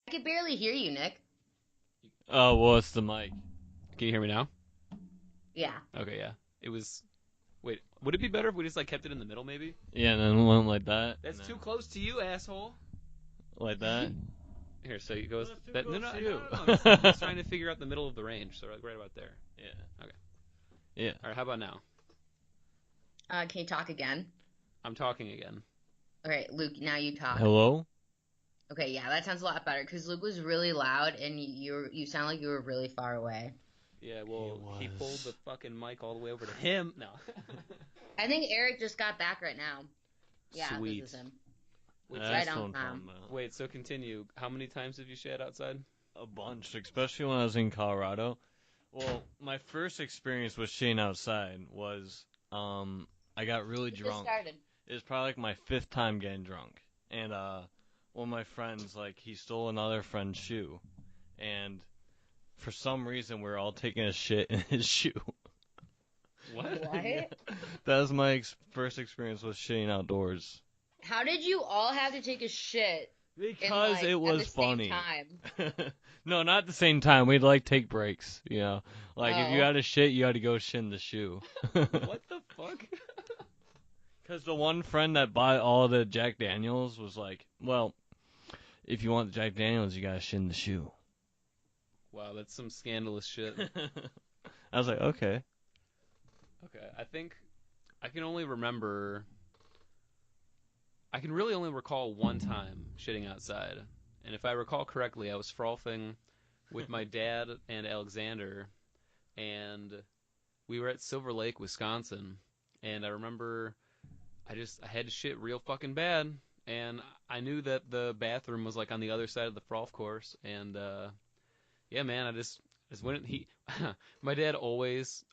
I could barely hear you, Nick. Oh, well, it's the mic. Can you hear me now? Yeah. Okay, yeah. It was. Wait, would it be better if we just like kept it in the middle, maybe? Yeah, and then one like that. That's and too then close to you, asshole. like that. Here, so it goes. That's too That, no, close no, to no, you. no, no. I'm just trying to figure out the middle of the range, so like right about there. Yeah. Okay. Yeah. All right, how about now? Can you talk again? I'm talking again. Okay, Luke, now you talk. Hello? Okay, yeah, that sounds a lot better because Luke was really loud and you sound like you were really far away. Yeah, well, he pulled the was. fucking mic all the way over to him. No. I think Eric just got back right now. Yeah, Sweet. this is him. Wait, It's so, right That's what on I'm time. talking about. wait, so continue. How many times have you shat outside? A bunch, especially when I was in Colorado. Well, my first experience with shitting outside was, I got really You just drunk. started. It was probably like my fifth time getting drunk. And, one of my friends, like, he stole another friend's shoe. And for some reason, we were all taking a shit in his shoe. What? Yeah. What? That was my first experience with shitting outdoors. How did you all have to take a shit in Because like it at the was same funny. time? No, not at the same time. We'd like take breaks, you know. Like if you Oh. had to shit, you had to go shit in the shoe. What the fuck? Because the one friend that bought all the Jack Daniels was like, well, if you want the Jack Daniels, you gotta shit in the shoe. Wow, that's some scandalous shit. I was like, okay. Okay, I think I can only remember. I can really only recall one time shitting outside. And if I recall correctly, I was frolfing with my dad and Alexander, and we were at Silver Lake, Wisconsin. And I remember I had to shit real fucking bad, and I knew that the bathroom was like on the other side of the frolf course, and yeah, man, I just went. My dad always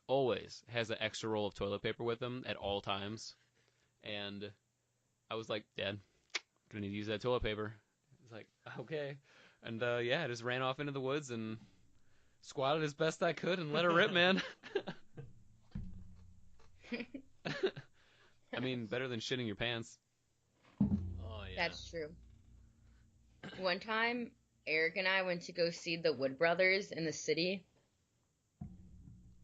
has an extra roll of toilet paper with him at all times, and I was like, Dad, gonna need to use that toilet paper. He's like, okay, and yeah, I just ran off into the woods and squatted as best I could and let her rip, man. I mean, better than shitting your pants. Oh yeah. That's true. One time, Eric and I went to go see the Wood Brothers in the city,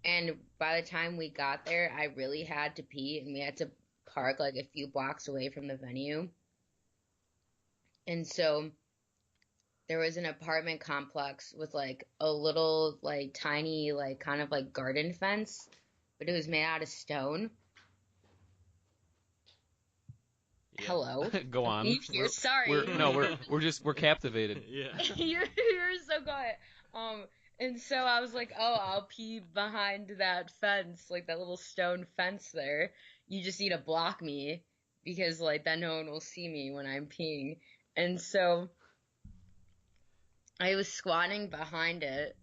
and by the time we got there, I really had to pee, and we had to park like a few blocks away from the venue. And so there was an apartment complex with like a little, like tiny, like kind of like garden fence, but it was made out of stone. Yeah. Hello? Go Can on. you hear? We're Sorry. no, we're captivated. Yeah. You're so quiet. Um, and so I was like, oh, I'll pee behind that fence, like that little stone fence there. You just need to block me because like then no one will see me when I'm peeing. And so I was squatting behind it,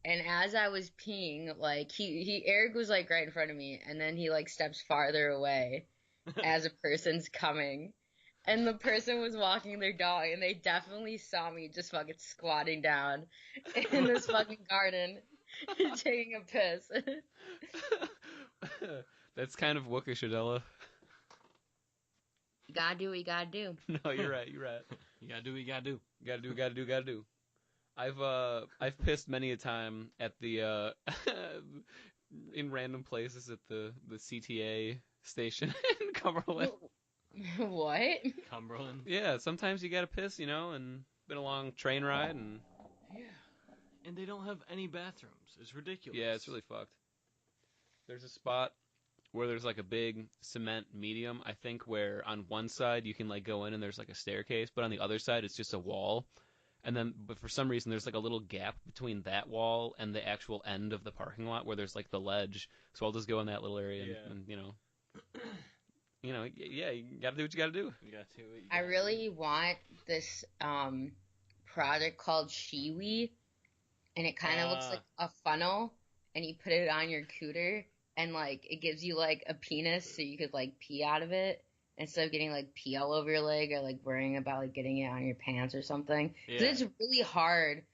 and as I was peeing, like he Eric was like right in front of me, and then he like steps farther away as a person's coming. And the person was walking their dog, and they definitely saw me just fucking squatting down in this fucking garden, taking a piss. That's kind of wookish, Adela. You gotta do what you gotta do. No, you're right. You're right. You gotta do what you gotta do. Gotta do. Gotta do. Gotta do. I've pissed many a time at the in random places at the CTA station in Cumberland. What? Cumberland. Yeah, sometimes you gotta piss, you know, and been a long train ride, and Yeah. And they don't have any bathrooms. It's ridiculous. yeah, it's really fucked. There's a spot where there's like a big cement medium, I think, where on one side you can like go in and there's like a staircase, but on the other side it's just a wall. And then, but for some reason, there's like a little gap between that wall and the actual end of the parking lot where there's like the ledge. So I'll just go in that little area, and, Yeah. and yeah, you gotta do what you gotta do. You gotta do what you I gotta really want this product called Shiwi, and it kind of looks like a funnel, and you put it on your cooter, and like it gives you like a penis, so you could like pee out of it instead of getting like pee all over your leg or like worrying about like getting it on your pants or something. Yeah. 'Cause it's really hard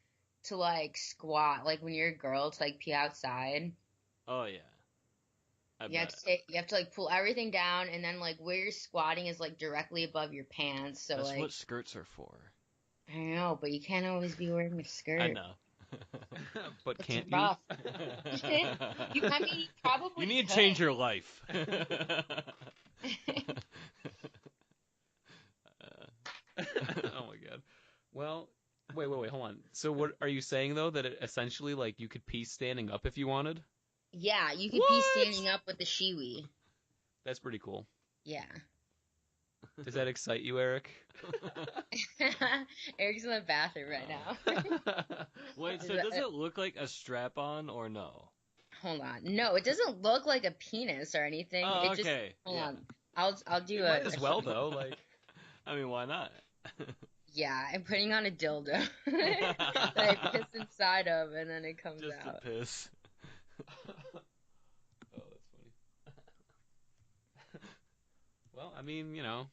to like squat, like when you're a girl to like pee outside. Oh yeah. I You have bet. to you have to like pull everything down, and then like where you're squatting is like directly above your pants, so That's like what skirts are for. I know, but you can't always be wearing a skirt. I know. But It's can't you? rough. You, I mean, you probably You need to could. change your life. Oh my god. Well, wait, hold on. So what are you saying though? That it essentially like you could pee standing up if you wanted? Yeah, you could be What? standing up with the shiwi. That's pretty cool. Yeah. Does that excite you, Eric? Eric's in the bathroom right now. Wait, Is so that- does it look like a strap-on or no? Hold on. No, it doesn't look like a penis or anything. Oh, It just okay. hold Yeah. on. I'll do It might as well though. Like, I mean, why not? Yeah, I'm putting on a dildo that I piss inside of and then it comes Just to out. piss. oh, that's funny. Well, I mean, you know,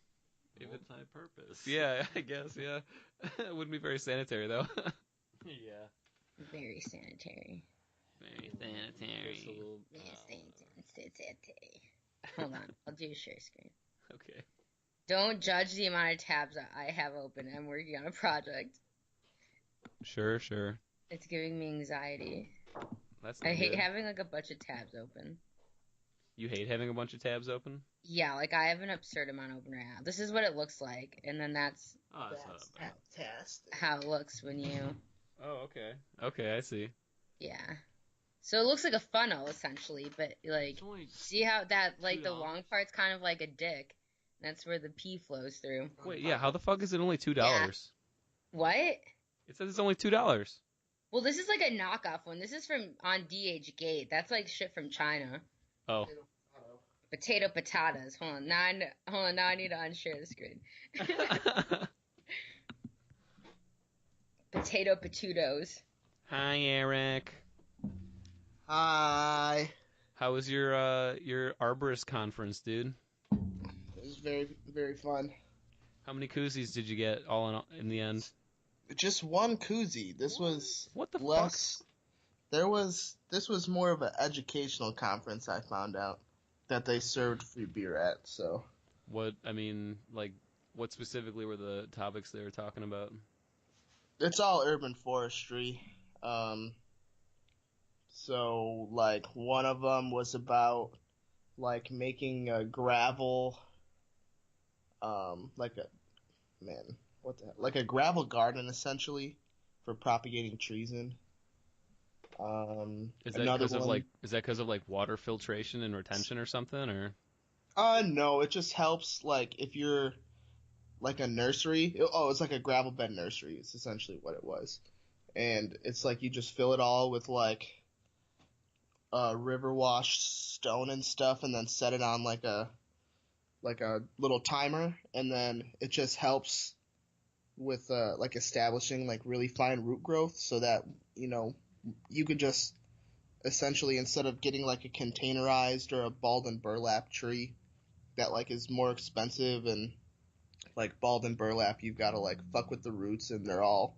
if it's Multi-purpose. yeah, I guess yeah. It wouldn't be very sanitary though. Yeah. Very sanitary. Very Just a sanitary. little, Very sanitary. Hold on, I'll do a share screen. Okay. Don't judge the amount of tabs I have open. I'm working on a project. Sure, sure. It's giving me anxiety. That's I not hate good. having like a bunch of tabs open. You hate having a bunch of tabs open? Yeah, like I have an absurd amount open right now. This is what it looks like, and then that's oh, that's not That's bad. fantastic. how it looks when you, Oh, okay. Okay, I see. yeah. So it looks like a funnel essentially, but like, It's only see how that like the $2. long part's kind of like a dick. That's where the pee flows through. Wait, yeah, how the fuck is it only $2? Yeah. What? It says it's only $2. Well, this is like a knockoff one. This is from on DH Gate. That's like shit from China. Oh. Potato patatas. Hold on. Now I need to unshare the screen. Potato patutos. Hi, Eric. Hi. How was your arborist conference, dude? It was very, very fun. How many koozies did you get all in the end? Just one koozie. This was What the less. This was more of an educational conference. I found out that they served free beer at. So What, I mean, like, what specifically were the topics they were talking about? it's all urban forestry. So like one of them was about like making a gravel, like a man, what the hell? Like a gravel garden essentially for propagating trees in. Is that Another because of one. like water filtration and retention or something, or? No, it just helps like if you're like a nursery. Oh, it's like a gravel bed nursery. It's essentially what it was, and it's like you just fill it all with like river washed stone and stuff, and then set it on like a little timer, and then it just helps with like establishing like really fine root growth, so that you could just essentially instead of getting like a containerized or a balled and burlap tree that like is more expensive and like balled and burlap, you've got to like fuck with the roots and they're all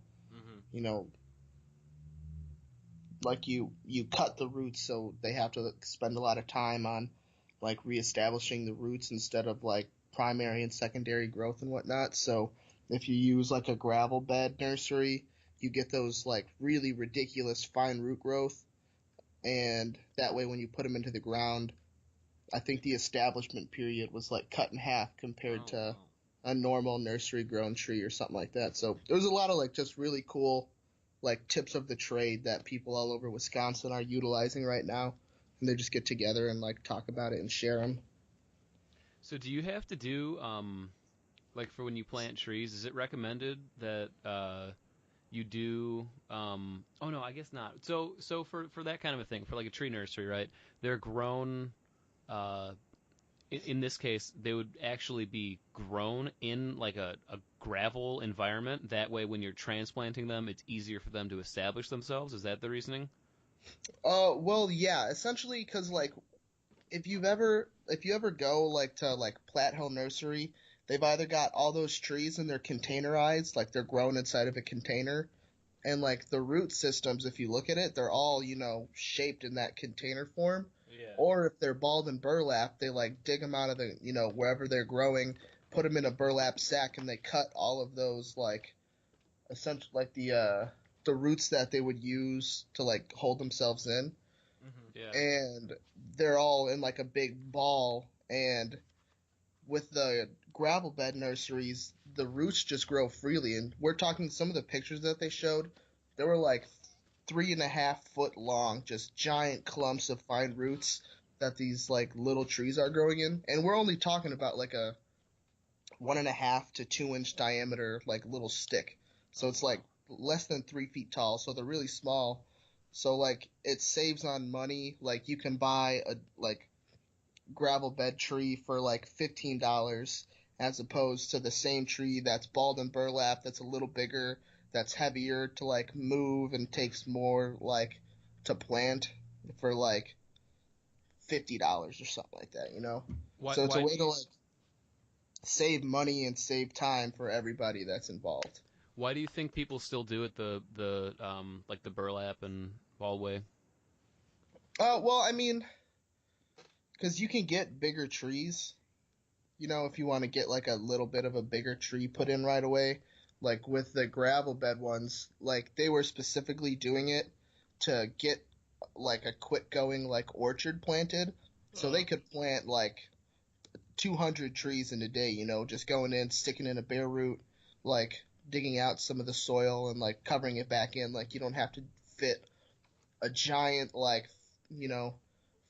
you know like you cut the roots so they have to spend a lot of time on like reestablishing the roots instead of like primary and secondary growth and whatnot. So if you use like a gravel bed nursery, you get those like really ridiculous fine root growth, and that way when you put them into the ground, I think the establishment period was like cut in half compared to a normal nursery grown tree or something like that. So there's a lot of like just really cool like tips of the trade that people all over Wisconsin are utilizing right now, and they just get together and like talk about it and share them. So do you have to do like for when you plant trees? Is it recommended that you do? Oh no, I guess not. So for that kind of a thing, for like a tree nursery, right? They're grown. Uh, in this case, they would actually be grown in like a gravel environment. That way, when you're transplanting them, it's easier for them to establish themselves. Is that the reasoning? Well, yeah, essentially, because like if you ever go like to like Platt Hill Nursery, they've either got all those trees and they're containerized, like they're grown inside of a container, and like the root systems, if you look at it, they're all shaped in that container form. Yeah. Or if they're balled and burlap, they like dig them out of the wherever they're growing, put them in a burlap sack, and they cut all of those like essentially like the roots that they would use to like hold themselves in, Yeah. and they're all in like a big ball. And with the gravel bed nurseries, the roots just grow freely. And we're talking some of the pictures that they showed, they were like 3.5 foot long, just giant clumps of fine roots that these like little trees are growing in. And we're only talking about like a 1.5 to 2 inch diameter like little stick. So it's like less than 3 feet tall. So they're really small. So like it saves on money. Like you can buy a like gravel bed tree for like $15 as opposed to the same tree that's balled and burlap, that's a little bigger, that's heavier to like move and takes more like to plant for like $50 or something like that, you know? Why So it's a why do way to you like save money and save time for everybody that's involved. why do you think people still do it the like the burlap and wall way? Well, I mean, because you can get bigger trees, you know, if you want to get like a little bit of a bigger tree put in right away. Like with the gravel bed ones, like they were specifically doing it to get like a quick going like orchard planted. So they could plant like 200 trees in a day, you know, just going in, sticking in a bare root, like digging out some of the soil and like covering it back in. Like you don't have to fit a giant like, you know,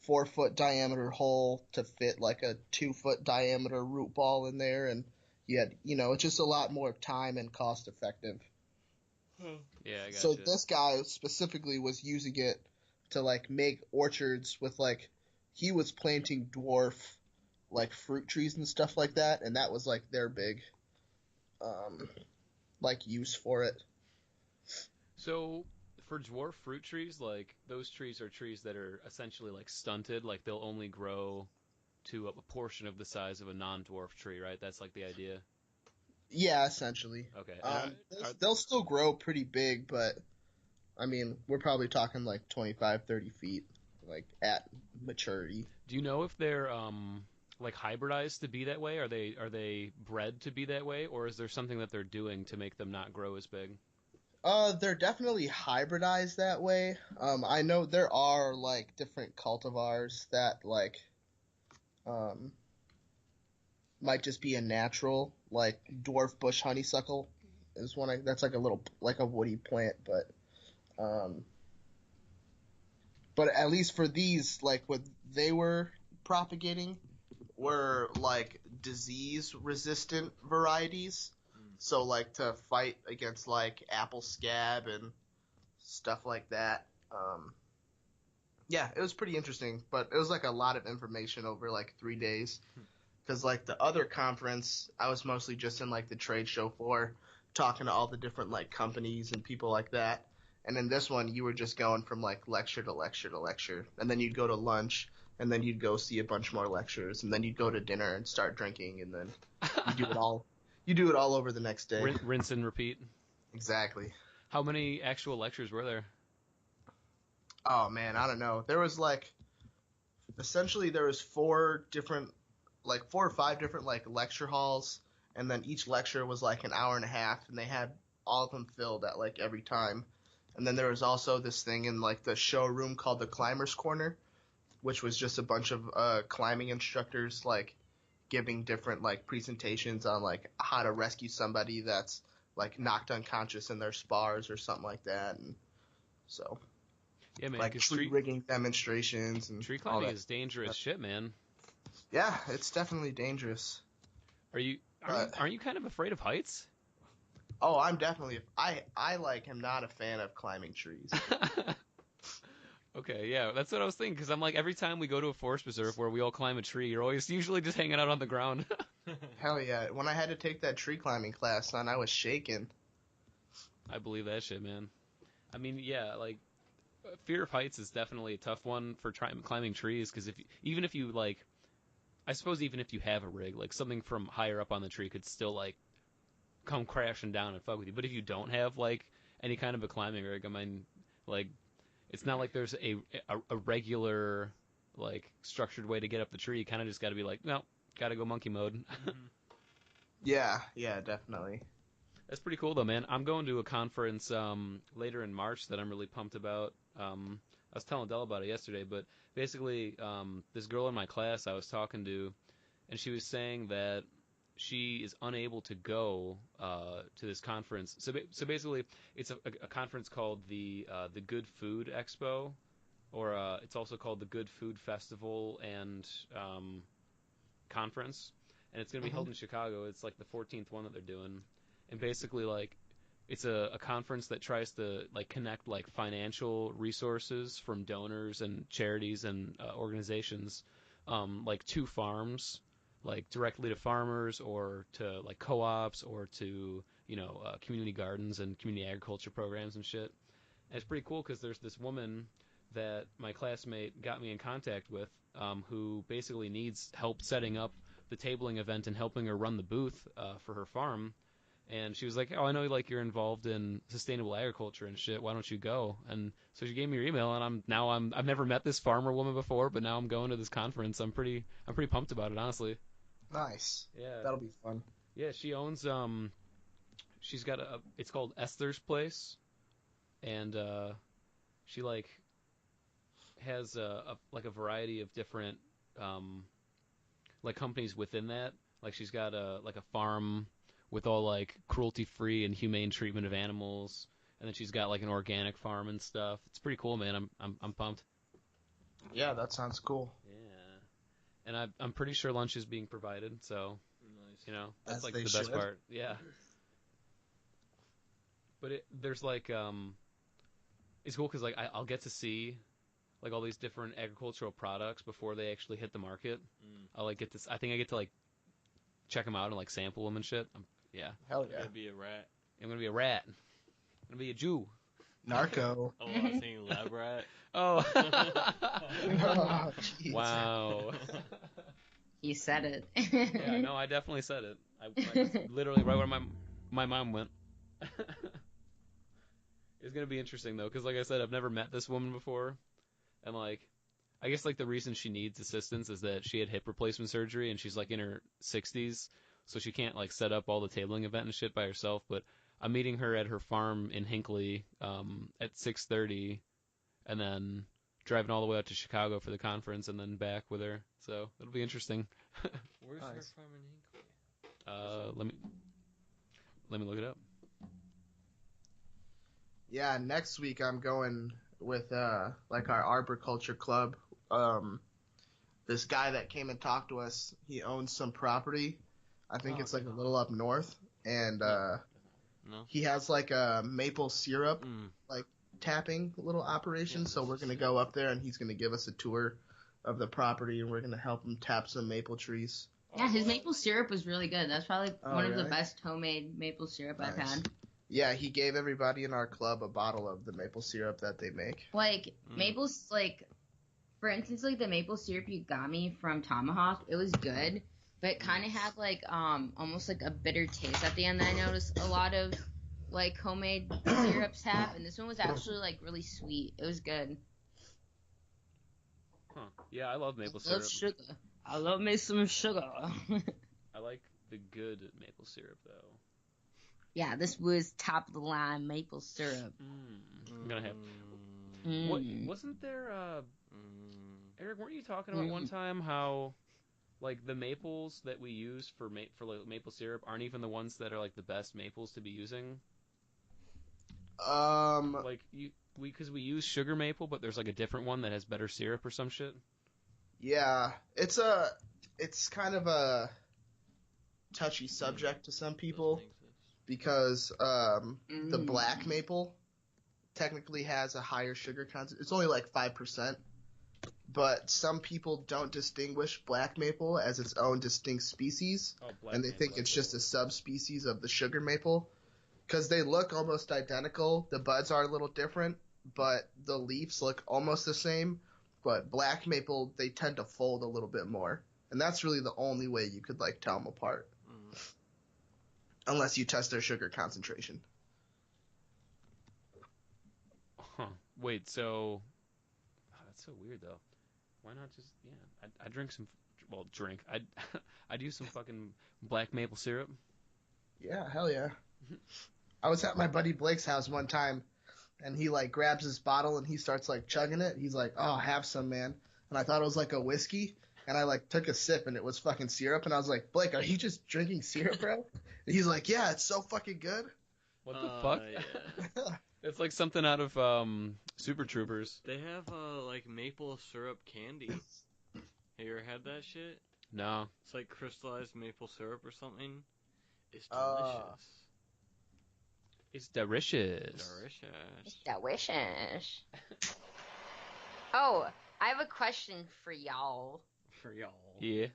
4 foot diameter hole to fit like a 2 foot diameter root ball in there. And yet, you know, it's just a lot more time and cost effective. Yeah, I So gotcha. this guy specifically was using it to like make orchards with like he was planting dwarf like fruit trees and stuff like that, and that was like their big um like use for it. So for dwarf fruit trees, like those trees are trees that are essentially like stunted, like they'll only grow to a portion of the size of a non-dwarf tree, right? That's like the idea. Yeah, essentially. Okay. And They'll still grow pretty big, but I mean, we're probably talking like 25, 30 feet, like at maturity. do you know if they're like hybridized to be that way? Are they bred to be that way, or is there something that they're doing to make them not grow as big? They're definitely hybridized that way. I know there are like different cultivars that like um might just be a natural, like dwarf bush honeysuckle is one. That's like a little like a woody plant, um, but at least for these, like what they were propagating were like disease resistant varieties. So like to fight against like apple scab and stuff like that. Yeah, it was pretty interesting, but it was like a lot of information over like 3 days. Because like the other conference, I was mostly just in like the trade show floor, talking to all the different like companies and people like that. And in this one, you were just going from like lecture to lecture to lecture, and then you'd go to lunch, and then you'd go see a bunch more lectures, and then you'd go to dinner and start drinking, and then you do it all. You do it all over the next day. Rinse and repeat. Exactly. How many actual lectures were there? Oh man, I don't know. There was like essentially there was like 4 or 5 different like lecture halls, and then each lecture was like an hour and a half, and they had all of them filled at like every time. And then there was also this thing in like the showroom called the Climbers Corner, which was just a bunch of climbing instructors like giving different like presentations on like how to rescue somebody that's like knocked unconscious in their spars or something like that. And so Yeah, man, like because tree rigging demonstrations and tree all climbing that. is dangerous shit, man. Yeah, it's definitely dangerous. Are you But aren't you kind of afraid of heights? oh, I'm definitely I like am not a fan of climbing trees. Okay, yeah, that's what I was thinking. Because I'm like, every time we go to a forest preserve where we all climb a tree, you're always usually just hanging out on the ground. Hell yeah! When I had to take that tree climbing class, son, I was shaking. I believe that shit, man. I mean, yeah, like fear of heights is definitely a tough one for climbing trees. Because even if you like, I suppose even if you have a rig, like something from higher up on the tree could still like come crashing down and fuck with you. But if you don't have like any kind of a climbing rig, I mean, like it's not like there's a regular like structured way to get up the tree. You kind of just got to be like, no, got to go monkey mode. Yeah, yeah, definitely. That's pretty cool though, man. I'm going to a conference later in March that I'm really pumped about. I was telling Dell about it yesterday, but basically, this girl in my class I was talking to, and she was saying that she is unable to go to this conference. So basically, it's a conference called the Good Food Expo, or it's also called the Good Food Festival and Conference, and it's going to be Hmm. held in Chicago. It's like the 14th one that they're doing, and basically like it's a conference that tries to like connect like financial resources from donors and charities and organizations, like to farms, like directly to farmers or to like co-ops or to community gardens and community agriculture programs and shit. And it's pretty cool because there's this woman that my classmate got me in contact with, who basically needs help setting up the tabling event and helping her run the booth for her farm. And she was like, "Oh, I know like you're involved in sustainable agriculture and shit. Why don't you go?" And so she gave me her email, and I've never met this farmer woman before, but now I'm going to this conference. I'm pretty pumped about it, honestly. Nice. Yeah, That'll be fun. yeah. She owns she's got it's called Esther's Place, and she like has like a variety of different um, like companies within that. Like she's got a farm with all like cruelty free and humane treatment of animals, and then she's got like an organic farm and stuff. It's pretty cool, man. I'm pumped. Yeah, that sounds cool. Yeah, and I'm pretty sure lunch is being provided, so Nice. that's As like they the best should. part. Yeah, but there's like it's cool because like I'll get to see like all these different agricultural products before they actually hit the market. Mm. I like get this. I think I get to like check them out and like sample them and shit. Yeah, Hell You yeah. gotta be a rat. I'm gonna be a rat. I'm gonna be a Jew. Narco. Oh, I was saying lab rat. Oh. Oh, jeez. Wow. He said it. Yeah, no, I definitely said it. That's literally right where my mom went. It's gonna be interesting though, because like I said, I've never met this woman before, and like I guess like the reason she needs assistance is that she had hip replacement surgery and she's like in her 60s, so she can't like set up all the tabling event and shit by herself. But I'm meeting her at her farm in Hinckley at 6:30, and then driving all the way out to Chicago for the conference and then back with her. So it'll be interesting. Where's her Nice. farm in Hinkley? Let me look it up. Yeah, next week I'm going with like our arboriculture club. This guy that came and talked to us, he owns some property. I think Oh, it's okay. like a little up north, and No. No. he has like a maple syrup Mm. like tapping little operation. Yeah, So we're this is gonna sick. go up there, and he's gonna give us a tour of the property, and we're gonna help him tap some maple trees. Yeah, his maple syrup was really good. That's probably Oh, one of the really? best homemade maple syrup I've Nice. had. Yeah, he gave everybody in our club a bottle of the maple syrup that they make. Like Mm. maples, like for instance, like the maple syrup you got me from Tomahawk, it was good, but it kind of had like almost like a bitter taste at the end that I noticed a lot of like homemade syrups have, and this one was actually like really sweet. It was good. Huh. Yeah, I love maple I love syrup. sugar. I love me some sugar. I like the good maple syrup though. Yeah, this was top of the line maple syrup. I'm gonna have. Mm. What Mm. wasn't there? Mm. Eric, weren't you talking about one time how like the maples that we use for like, maple syrup aren't even the ones that are like the best maples to be using? Um, Like because we use sugar maple, but there's like a different one that has better syrup or some shit. yeah, it's kind of a touchy subject to some people Doesn't exist. because the Mm. black maple technically has a higher sugar content. It's only like 5%, but some people don't distinguish black maple as its own distinct species, Oh, black and they maple, think I it's feel just a like. subspecies of the sugar maple because they look almost identical. The buds are a little different, but the leaves look almost the same. But black maple, they tend to fold a little bit more, and that's really the only way you could like tell them apart, Mm. unless you test their sugar concentration. Huh. Wait, so that's so weird though. Why not just I drink some drink. I'd I'd use some fucking black maple syrup. Yeah, hell yeah. I was at my buddy Blake's house one time, and he like grabs his bottle and he starts like chugging it. He's like, "Oh, have some, man." And I thought it was like a whiskey, and I like took a sip and it was fucking syrup, and I was like, "Blake, are you just drinking syrup, bro?" And he's like, "Yeah, it's so fucking good." What the fuck? Yeah. It's like something out of Super Troopers. They have like maple syrup candy. Have you ever had that shit? No. It's like crystallized maple syrup or something. It's Uh, delicious. It's delicious. Delicious. Delicious. Oh, I have a question for y'all. For y'all. Yeah.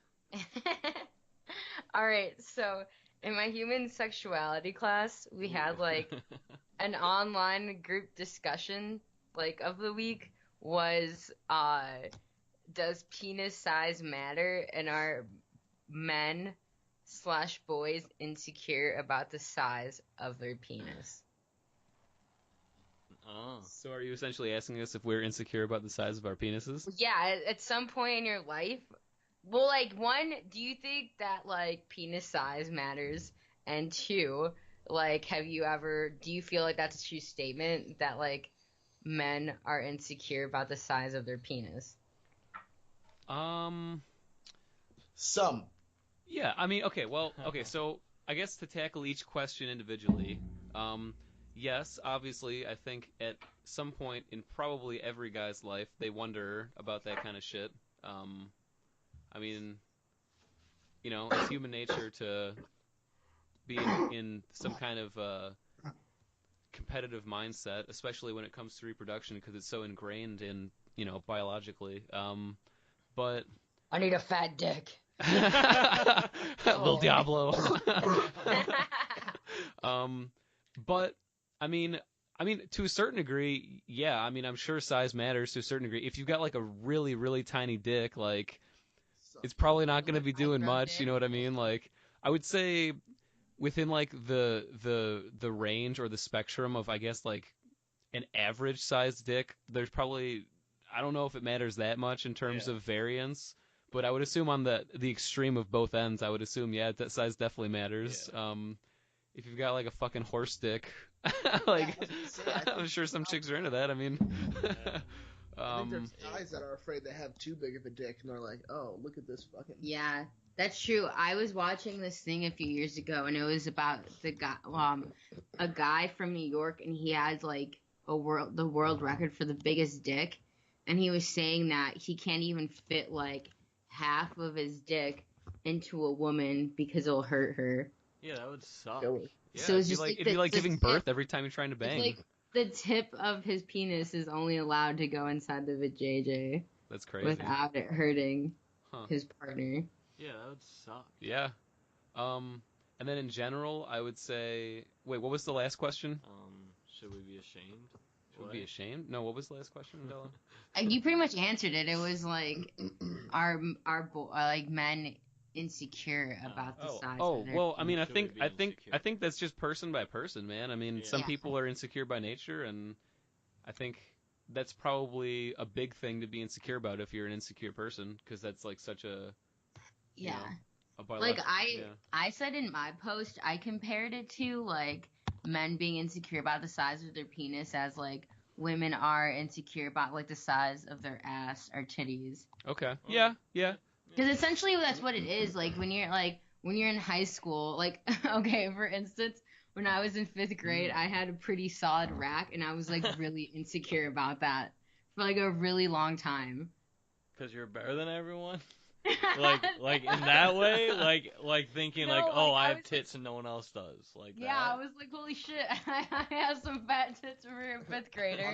All right, so in my human sexuality class, we had like an online group discussion like of the week was does penis size matter, and are men slash boys insecure about the size of their penis? Oh. So are you essentially asking us if we're insecure about the size of our penises? Yeah, at some point in your life. Well, like, one, do you think that, like, penis size matters? And two, like, do you feel like that's a true statement that, like, men are insecure about the size of their penis? some. Yeah, I mean, okay, so I guess to tackle each question individually, yes, obviously, I think at some point in probably every guy's life, they wonder about that kind of shit. I mean, it's human nature to be in some kind of competitive mindset, especially when it comes to reproduction, because it's so ingrained in, biologically. But I need a fat dick. Lil Diablo. But I mean, to a certain degree, yeah. I mean, I'm sure size matters to a certain degree. If you've got like a really, really tiny dick, like it's probably not going to be doing much. You know what I mean? Like, I would say within like the range or the spectrum of, I guess, like an average sized dick, there's probably, I don't know if it matters that much in terms of variance. But I would assume on the extreme of both ends, I would assume, yeah, that size definitely matters. Yeah. If you've got like a fucking horse dick, like, I'm sure some chicks are into that. I mean, I think there's guys that are afraid they have too big of a dick, and they're like, "Oh, look at this fucking." Yeah, that's true. I was watching this thing a few years ago, and it was about a guy from New York, and he had like the world record for the biggest dick, and he was saying that he can't even fit like half of his dick into a woman because it'll hurt her. Yeah, that would suck. Killer. yeah, So it's just like it'd be like the giving tip. birth every time you're trying to It's bang. like the tip of his penis is only allowed to go inside the vajayjay That's crazy. without it hurting Huh. his partner. Yeah, that would suck. Yeah. And then in general, I would say, wait, what was the last question? Should we be ashamed? Should we be ashamed? No, what was the last question, Adela? You pretty much answered it. It was like, are like men insecure about the size of their well, I mean, I Should we think be I think I insecure? think that's just person by person, man. I mean, Yeah. some Yeah. people are insecure by nature, and I think that's probably a big thing to be insecure about if you're an insecure person, because that's like such a Yeah. a Like biological. I said in my post, I compared it to like men being insecure about the size of their penis as like women are insecure about like the size of their ass or titties. Okay. Yeah. Because essentially that's what it is. Like when you're in high school, like okay, for instance, when I was in 5th grade, I had a pretty solid rack, and I was like really insecure about that for like a really long time. Because you're better than everyone? like in that way? Like thinking No, like, oh, like, I I have was, tits and no one else does. Like Yeah, that? I was like, holy shit, I have some fat tits for a 5th grader.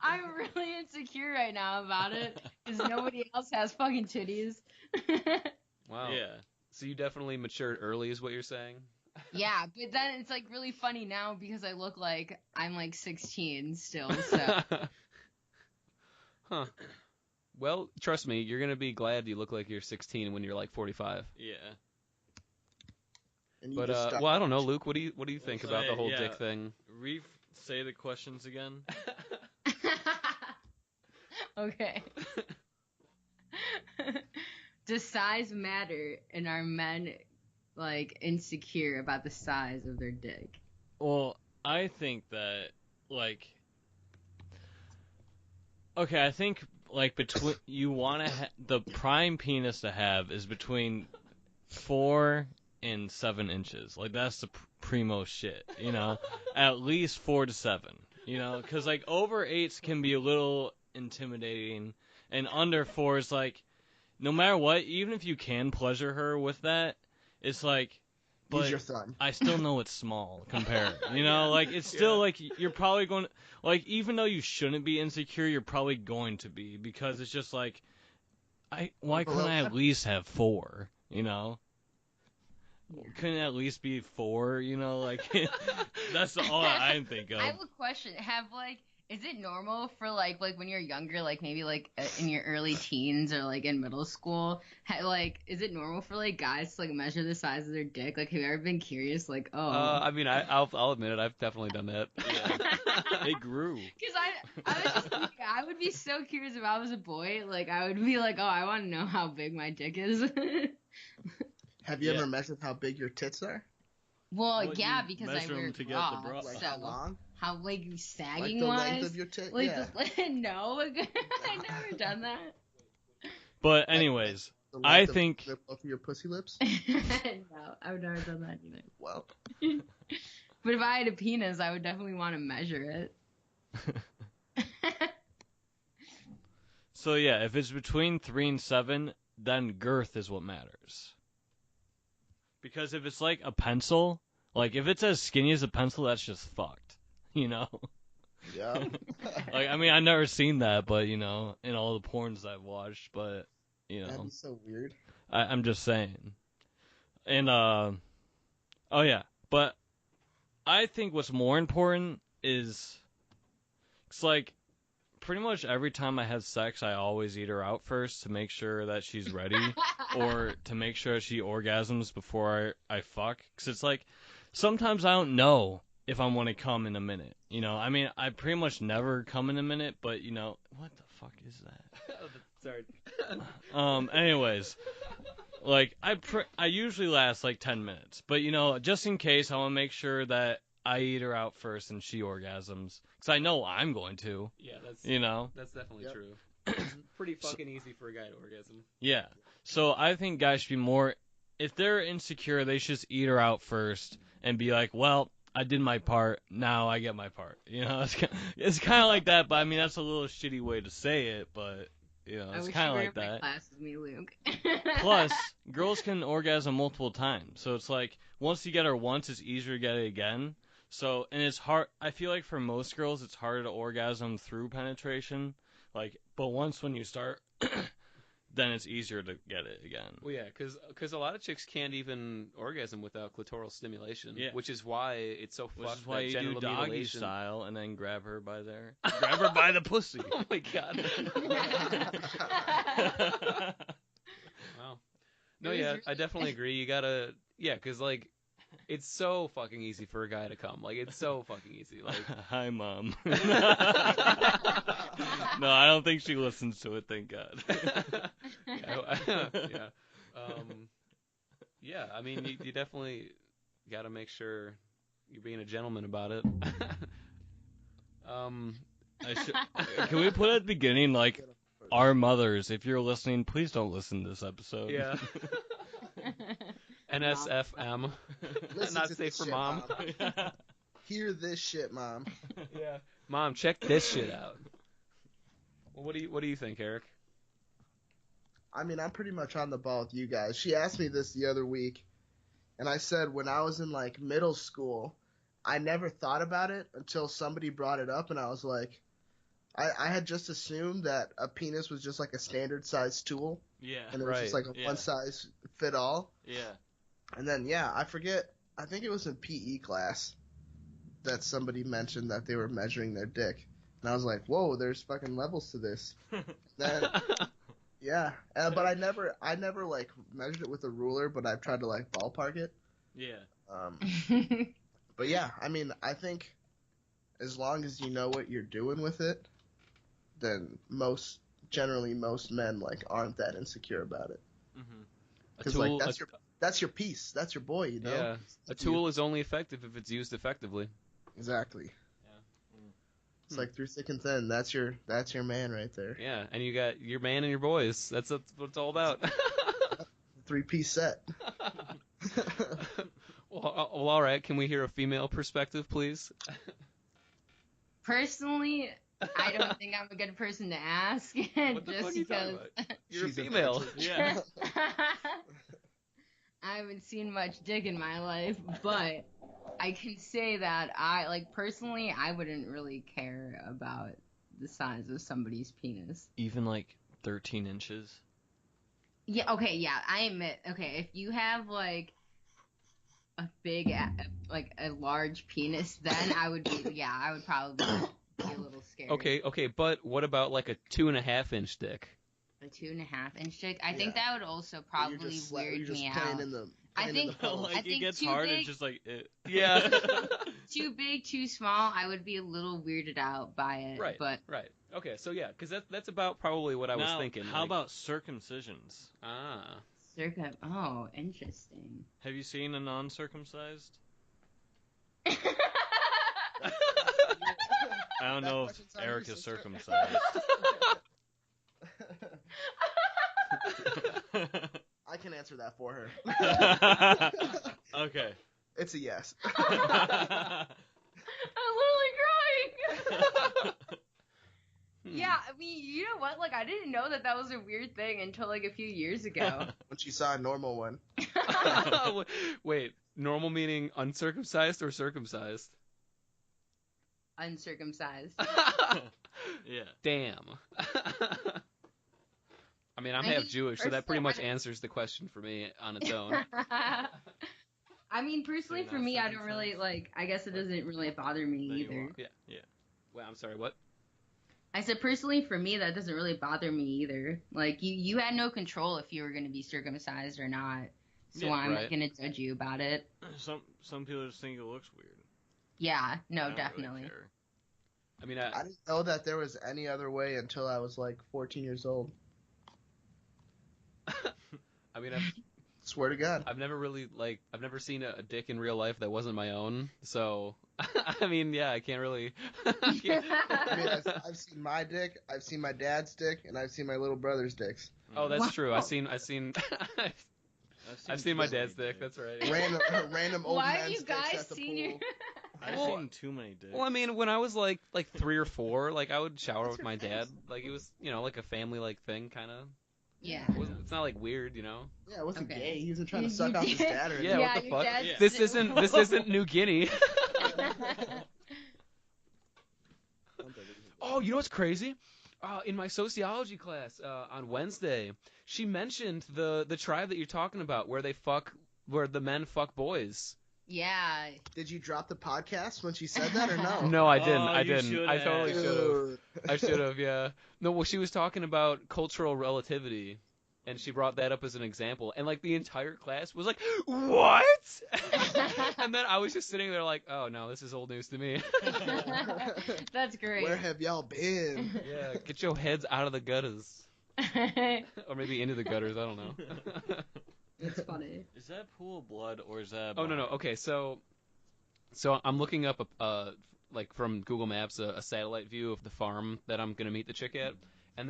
I'm really insecure right now about it because nobody else has fucking titties. Wow. Yeah. So you definitely matured early, is what you're saying? Yeah, but then it's like really funny now because I look like I'm like 16 still. So Huh. Well, trust me, you're gonna be glad you look like you're 16 when you're like 45. Yeah. And you But just stop. well, I don't know, Luke. What do you think about the whole yeah. dick thing? Say the questions again. okay. Does size matter, and are men like insecure about the size of their dick? Well, I think that like okay, I think like between you want to the prime penis to have is between 4 and 7 inches. Like that's the primo shit, you know. At least 4 to 7, you know, because like over eights can be a little intimidating, and under four is like no matter what, even if you can pleasure her with that, it's like, Use but your thumb. I still know it's small compared. You know, Yeah. like it's still Yeah. like you're probably going to, like even though you shouldn't be insecure, you're probably going to be because it's just like why couldn't I at least have 4? You know, Yeah. couldn't it at least be 4? You know, like that's all I think I of. have a question. Is it normal for like when you're younger, like maybe like in your early teens or like in middle school, is it normal for like guys to like measure the size of their dick? Like, have you ever been curious? Like, oh. I mean, I'll admit it. I've definitely done that. Yeah. It grew. Because I was just thinking, I would be so curious if I was a boy. Like, I would be like, oh, I want to know how big my dick is. Have you Yeah. ever measured how big your tits are? Well, What, yeah, you because I measure wear 'em to get the bra. bra- Like So how long? how like Like sagging the wise? length of your tit? Like Yeah. no, I never done that. But Like anyways, the I length of think the lip of your pussy lips? No, I've never done that either. Well, But if I had a penis, I would definitely want to measure it. so yeah, if it's between 3 and 7, then girth is what matters. Because if it's like a pencil, like if it's as skinny as a pencil, that's just fucked. You know? yeah. Like I mean, I've never seen that, but you know, in all the porns I've watched, but you That'd know, be so weird. I'm just saying. And oh yeah, but I think what's more important is it's like pretty much every time I have sex, I always eat her out first to make sure that she's ready, or to make sure she orgasms before I fuck. Cause it's like sometimes I don't know if I'm gonna come in a minute. You know, I mean, I pretty much never come in a minute, but you know, what the fuck is that? Sorry. Anyways, like I usually last like 10 minutes, but you know, just in case, I want to make sure that I eat her out first and she orgasms, because I know I'm going to. Yeah, You know. that's definitely Yep. true. It's pretty fucking easy for a guy to orgasm. Yeah. So I think guys should be more. If they're insecure, they should just eat her out first and be like, well, I did my part. Now I get my part. You know, it's kind of like that. But I mean, that's a little shitty way to say it. But you know, I it's wish kind you of were like in my that. class with me, Luke. Plus, girls can orgasm multiple times. So it's like once you get her once, it's easier to get it again. So, and it's hard. I feel like for most girls, it's harder to orgasm through penetration. Like, but once when you start, then it's easier to get it again. Well, yeah, because a lot of chicks can't even orgasm without clitoral stimulation. Yeah. Which is why it's so Which fucked is why that you genital do doggy mutilation. style and then grab her by there. Grab her by the pussy. Oh my god. Wow. No, It was yeah, really- I definitely agree. You gotta, yeah, because like, it's so fucking easy for a guy to come. Like, it's so fucking easy. Like, Hi, Mom. No, I don't think she listens to it, thank God. yeah. Yeah, I mean, you definitely got to make sure you're being a gentleman about it. Can we put at the beginning, like, our mothers, if you're listening, please don't listen to this episode. Yeah. NSFM. Listen Not to safe this for shit, mom. Hear this shit, Mom. Yeah. Mom, check this shit out. Well, what do you think, Eric? I mean, I'm pretty much on the ball with you guys. She asked me this the other week, and I said when I was in like middle school, I never thought about it until somebody brought it up, and I was like, I had just assumed that a penis was just like a standard size tool, Yeah. and it was just Right, like a yeah. one size fit all. Yeah. And then yeah, I forget. I think it was in PE class that somebody mentioned that they were measuring their dick, and I was like, whoa, there's fucking levels to this. Then yeah, but I never like measured it with a ruler, but I've tried to like ballpark it. Yeah. But yeah, I mean, I think as long as you know what you're doing with it, then generally most men like aren't that insecure about it. Mm-hmm. A 'Cause, tool, like, that's your that's your piece. That's your boy. You know. Yeah. A tool is only effective if it's used effectively. Exactly. Yeah. It's like through thick and thin. That's your man right there. Yeah, and you got your man and your boys. That's what it's all about. 3-piece set. Well, all right. Can we hear a female perspective, please? Personally, I don't think I'm a good person to ask. What the just fuck are you talking because about? You're She's a a female. virgin. Yeah. I haven't seen much dick in my life, but I can say that personally, I wouldn't really care about the size of somebody's penis. Even like 13 inches. Yeah, okay, yeah, I admit. Okay, if you have like a a large penis, then I would probably be a little scared. Okay, but what about like a 2.5-inch dick? A 2.5-inch dick. I think Yeah. that would also probably weird me out. I think- Like I it think gets too hard, big- it's just like it. Yeah. Too big, too small. I would be a little weirded out by it. Right. But Right. Okay, so yeah, because that's about probably what I was Now, thinking. how like- about circumcisions? Ah. Oh, interesting. Have you seen a non-circumcised? I don't know if Eric is circumcised. I can answer that for her. Okay. It's a yes. I'm literally crying. Yeah, I mean, you know what? Like, I didn't know that was a weird thing until like a few years ago. When she saw a normal one. Wait, normal meaning uncircumcised or circumcised? Uncircumcised. Yeah. Damn. I mean, I'm I half mean, Jewish, so that pretty much personally, answers the question for me on its own. I mean, personally, You're for not me, I don't really circumcised? I guess it doesn't really bother me Then you either. are. Yeah. Yeah. Wait, I'm sorry, what? I said personally, for me, that doesn't really bother me either. Like, you had no control if you were going to be circumcised or not. So Yeah, I'm right. not going to judge you about it. Some people just think it looks weird. Yeah, I no, don't really definitely. care. I mean, I didn't know that there was any other way until I was like 14 years old. I mean, Swear to God. I've never really I've never seen a dick in real life that wasn't my own. So, I mean, yeah, I can't really. I mean, I've seen my dick, I've seen my dad's dick, and I've seen my little brother's dicks. Oh, that's Wow. true. I've seen I've seen my too many dad's dick. dicks. That's right. Random old Why men's have you dicks guys at the seen your... pool. I've Well- seen too many dicks. Well, I mean, when I was like 3 or 4, like I would shower That's with your my dad. face. Like it was, like a family like thing, kind of. Yeah. It's not like weird, Yeah, it wasn't Okay. gay. He wasn't trying to You suck out his did- dad or Yeah, anything. what the your fuck? dad's- Yeah. This isn't New Guinea. Oh, you know what's crazy? In my sociology class on Wednesday, she mentioned the tribe that you're talking about, where the men fuck boys. Yeah. Did you drop the podcast when she said that or no? No, I didn't. Oh, I you didn't. should I have. totally should have. Dude. I should have. Yeah. No, well, she was talking about cultural relativity, and she brought that up as an example, and like the entire class was like, "What?" And then I was just sitting there like, "Oh no, this is old news to me." That's great. Where have y'all been? Yeah, get your heads out of the gutters, or maybe into the gutters. I don't know. It's funny. Is that pool of blood or is that? Oh no. Okay, so I'm looking up like from Google Maps a satellite view of the farm that I'm gonna meet the chick at, and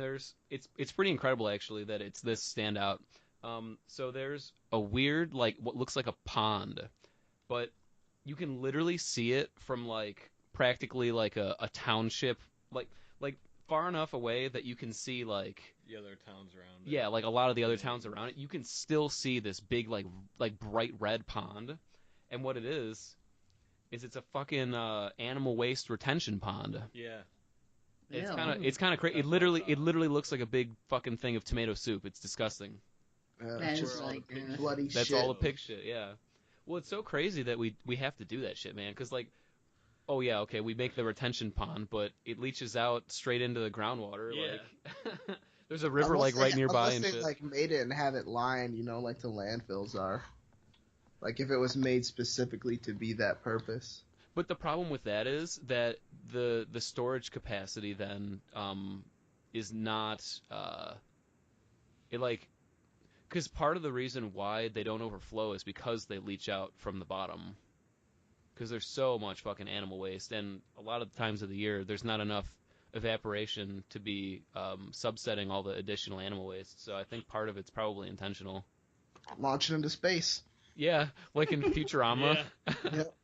it's pretty incredible actually that it's this standout. So there's a weird like what looks like a pond, but you can literally see it from like practically like a township like far enough away that you can see like The other towns around it. yeah, like a lot of the other towns around it, you can still see this big like bright red pond, and what it is it's a fucking animal waste retention pond. Yeah. It's Ew. kind of crazy. It literally looks like a big fucking thing of tomato soup. It's disgusting. That It's is just really gross. bloody That's shit. all the pig shit. Yeah. Well, it's so crazy that we have to do that shit, man. Because like, oh yeah, okay, we make the retention pond, but it leaches out straight into the groundwater. Yeah. Like, there's a river like right nearby and unless they shit. like made it and have it lined, like the landfills are. Like if it was made specifically to be that purpose. But the problem with that is that the storage capacity then is not it like Because part of the reason why they don't overflow is because they leach out from the bottom. Because there's so much fucking animal waste, and a lot of the times of the year, there's not enough evaporation to be subsetting all the additional animal waste. So I think part of it's probably intentional. Launching into space. Yeah, like in Futurama. Yep.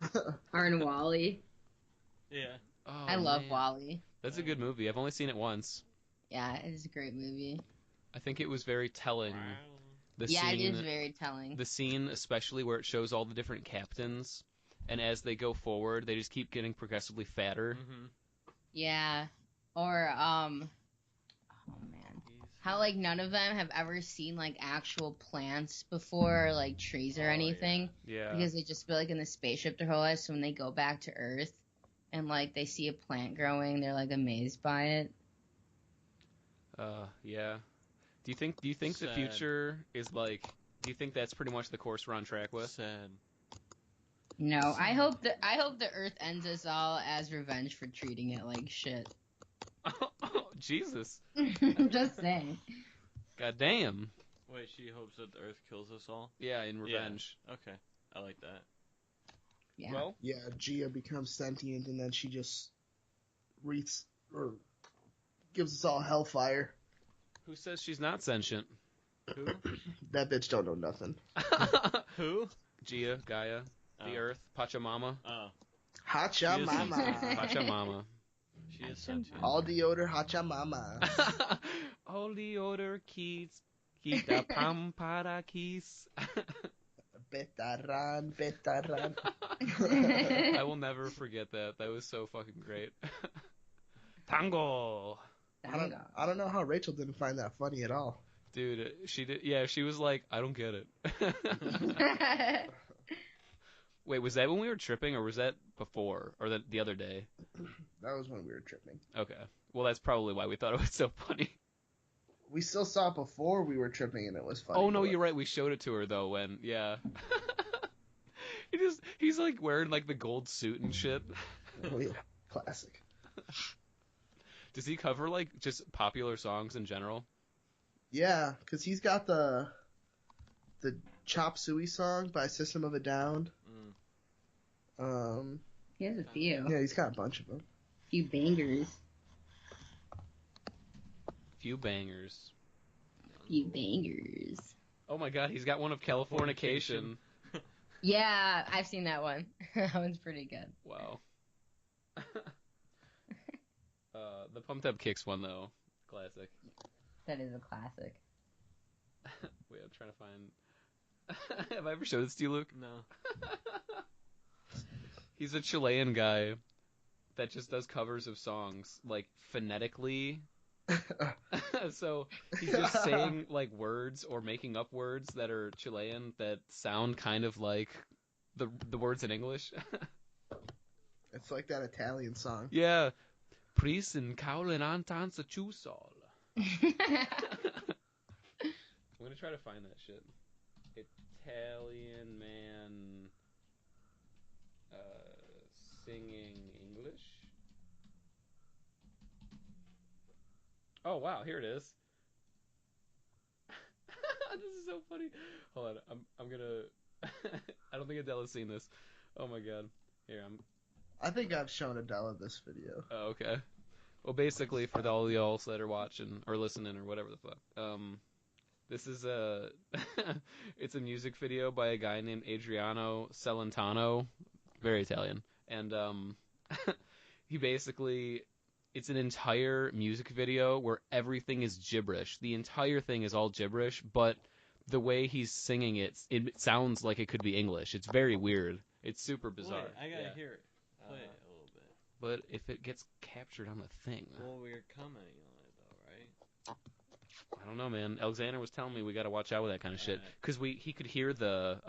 Or in Wally. Yeah. Oh, I love man. Wally. That's a good movie. I've only seen it once. Yeah, it's a great movie. I think it was very telling. The Yeah, it is scene, very telling. the scene, especially where it shows all the different captains, and as they go forward, they just keep getting progressively fatter. Mm-hmm. Yeah. Or, oh man. How, like, none of them have ever seen, like, actual plants before, or, like, trees or Oh, anything. Yeah. Because they just feel like in the spaceship their whole life, so when they go back to Earth and, like, they see a plant growing, they're, like, amazed by it. Yeah. Do you think the Sad. future is like? Do you think that's pretty much the course we're on track with? Sad. No, I hope the Earth ends us all as revenge for treating it like shit. Jesus. Just saying. God damn. Wait, she hopes that the Earth kills us all? Yeah, in revenge. Okay. I like that. Yeah. Well, Yeah, Gia becomes sentient and then she just wreaths or gives us all hellfire. who says she's not sentient? Who? That bitch don't know nothing. Who? Gia, Gaia, the Oh. Earth, Pachamama. Oh. Hacha She is mama. sentient. Pachamama. She is sentient. All the odor hacha mama. All the other kids, kita pampara kiss. Betaran, betaran. I will never forget that. That was so fucking great. Tango. I don't know how Rachel didn't find that funny at all. Dude, she did. Yeah, she was like, I don't get it. Wait, was that when we were tripping, or was that before, or the other day? That was when we were tripping. Okay. Well, that's probably why we thought it was so funny. We still saw it before we were tripping and it was funny. Oh no, you're right. We showed it to her though. When yeah. He's like wearing like the gold suit and shit. Oh yeah, classic. Does he cover like just popular songs in general? Yeah, because he's got the Chop Suey song by System of a Down. He has a few. Yeah, he's got a bunch of them. Few bangers. Few bangers. Few bangers. Oh my god, he's got one of Californication. Yeah, I've seen that one. That one's pretty good. Wow. The Pumped Up Kicks one though, classic. That is a classic. Wait, I'm trying to find. Have I ever showed this to you, Luke? No. He's a Chilean guy that just does covers of songs, like phonetically. So he's just saying like words or making up words that are Chilean that sound kind of like the words in English. It's like that Italian song. Yeah. Pris in Kaulin Antanza Chusol. I'm gonna try to find that shit. Italian man singing English. Oh wow, here it is. This is so funny. Hold on, I'm gonna. I don't think Adela's seen this. Oh my god. Here I think I've shown Adela this video. Oh, okay. Well, basically, for all y'all that are watching or listening or whatever the fuck, this is a it's a music video by a guy named Adriano Celentano, very Italian, and he basically it's an entire music video where everything is gibberish. The entire thing is all gibberish, but the way he's singing it sounds like it could be English. It's very weird. It's super bizarre. Wait, I gotta Yeah. hear it. Play it a little bit. But if it gets captured on the thing, Well, we're commenting on it though, right? I don't know, man. Alexander was telling me we got to watch out with that kind of shit Alright. because he could hear the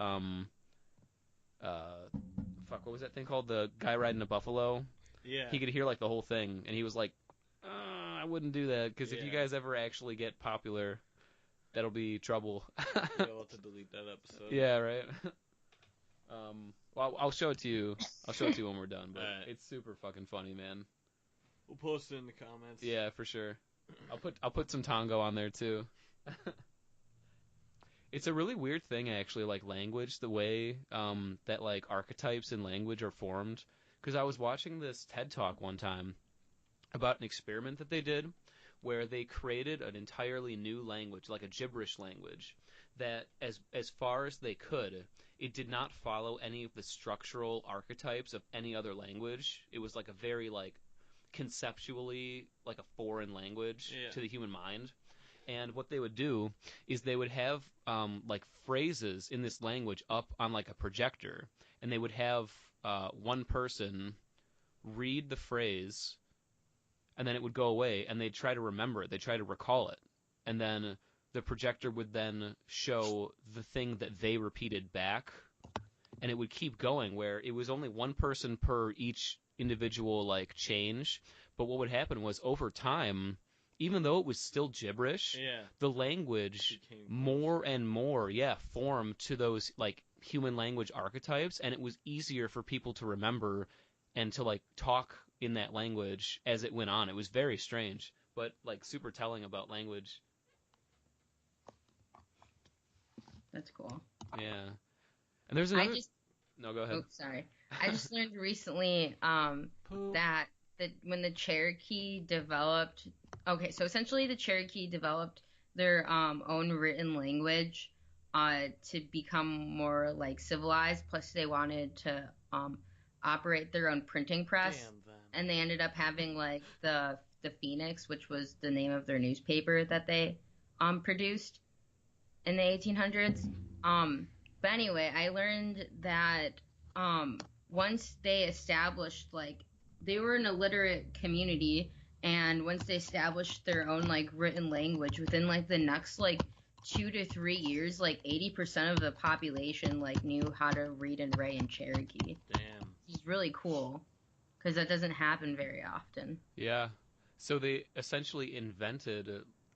fuck, what was that thing called? The guy riding a buffalo. Yeah. He could hear like the whole thing, and he was like, I wouldn't do that because if you Yeah. guys ever actually get popular, that'll be trouble. We'll have to delete that episode. Yeah, right. Well, I'll show it to you. I'll show it to you when we're done. But Alright. it's super fucking funny, man. We'll post it in the comments. Yeah, for sure. I'll put some tango on there too. It's a really weird thing, actually, like language, the way that like archetypes in language are formed. Because I was watching this TED Talk one time about an experiment that they did where they created an entirely new language, like a gibberish language, that as far as they could, it did not follow any of the structural archetypes of any other language. It was like a very like conceptually like a foreign language Yeah. to the human mind. And what they would do is they would have like phrases in this language up on like a projector, and they would have one person read the phrase, and then it would go away, and they'd try to remember it, they'd try to recall it, and then the projector would then show the thing that they repeated back, and it would keep going where it was only one person per each individual like change. But what would happen was over time, even though it was still gibberish, Yeah. the language Became more closer. and more, formed to those like human language archetypes, and it was easier for people to remember and to like talk in that language as it went on. It was very strange, but like super telling about language. That's cool. Yeah. And there's I another. just No, go ahead. Oh, sorry. I just learned recently Poop. that when the Cherokee developed, okay, so essentially the Cherokee developed their own written language to become more like civilized. Plus, they wanted to operate their own printing press, Damn them. and they ended up having like the Phoenix, which was the name of their newspaper that they produced in the 1800s. But anyway, I learned that once they established like they were an illiterate community, and once they established their own like written language, within like the next like 2 to 3 years, like 80% of the population like knew how to read and write in Cherokee. Damn. It's really cool because that doesn't happen very often. Yeah. So they essentially invented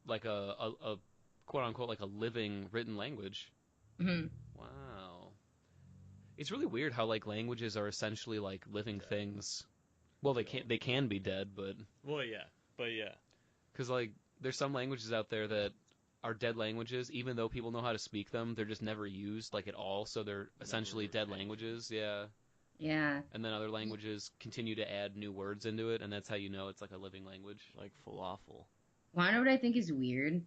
like a quote unquote like a living written language. Hmm. Wow. It's really weird how like languages are essentially like living Dead. things. Well, they can be dead, but Well, yeah. But yeah. because like there's some languages out there that are dead languages, even though people know how to speak them, they're just never used like at all. So they're essentially dead retained. languages. Yeah. Yeah. And then other languages continue to add new words into it, and that's how you know it's like a living language. Like falafel. Wanna know what I think is weird?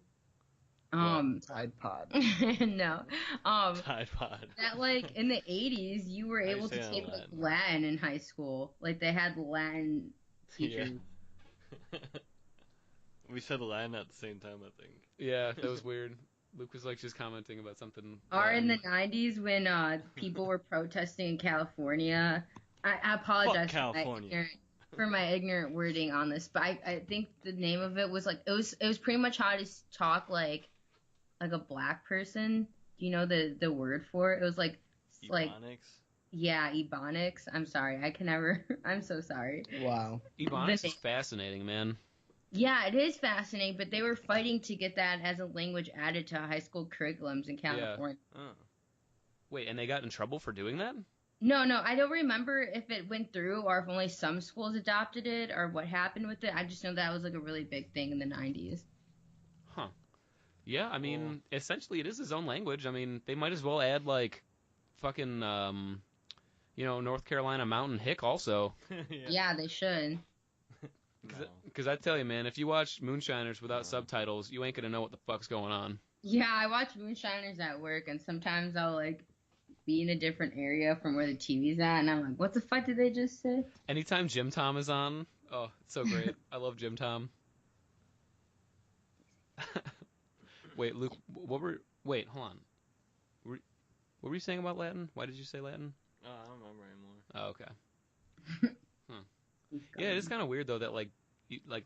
Tide Pod. No. Tide Pod. That like in the 80s you were How you able say to that in take like Latin? Latin in high school. Like they had Latin teachers. Yeah. We said Latin at the same time, I think. Yeah, that was weird. Luke was like just commenting about something. Or in the Latin. 90s when people were protesting in California. I apologize California. For my ignorant wording on this, but I think the name of it was like it was pretty much how to talk like a black person. Do you know the word for it? It was like Ebonics? yeah, Ebonics. I'm sorry. I can never I'm so sorry. Wow. Ebonics is fascinating, man. Yeah, it is fascinating, but they were fighting to get that as a language added to high school curriculums in California. Oh. Wait, and they got in trouble for doing that? No, I don't remember if it went through or if only some schools adopted it or what happened with it. I just know that was like a really big thing in the 90s. Huh. Yeah, I mean, essentially it is his own language. I mean, they might as well add like fucking North Carolina Mountain Hick also. Yeah, they should. No. Because I tell you, man, if you watch Moonshiners without subtitles, you ain't gonna know what the fuck's going on. Yeah, I watch Moonshiners at work, and sometimes I'll like be in a different area from where the TV's at, and I'm like, what the fuck did they just say? Anytime Jim Tom is on, oh, it's so great. I love Jim Tom. Wait, Luke, wait, hold on. What were you saying about Latin? Why did you say Latin? Oh, I don't remember anymore. Oh, okay. Yeah, it is kind of weird though that like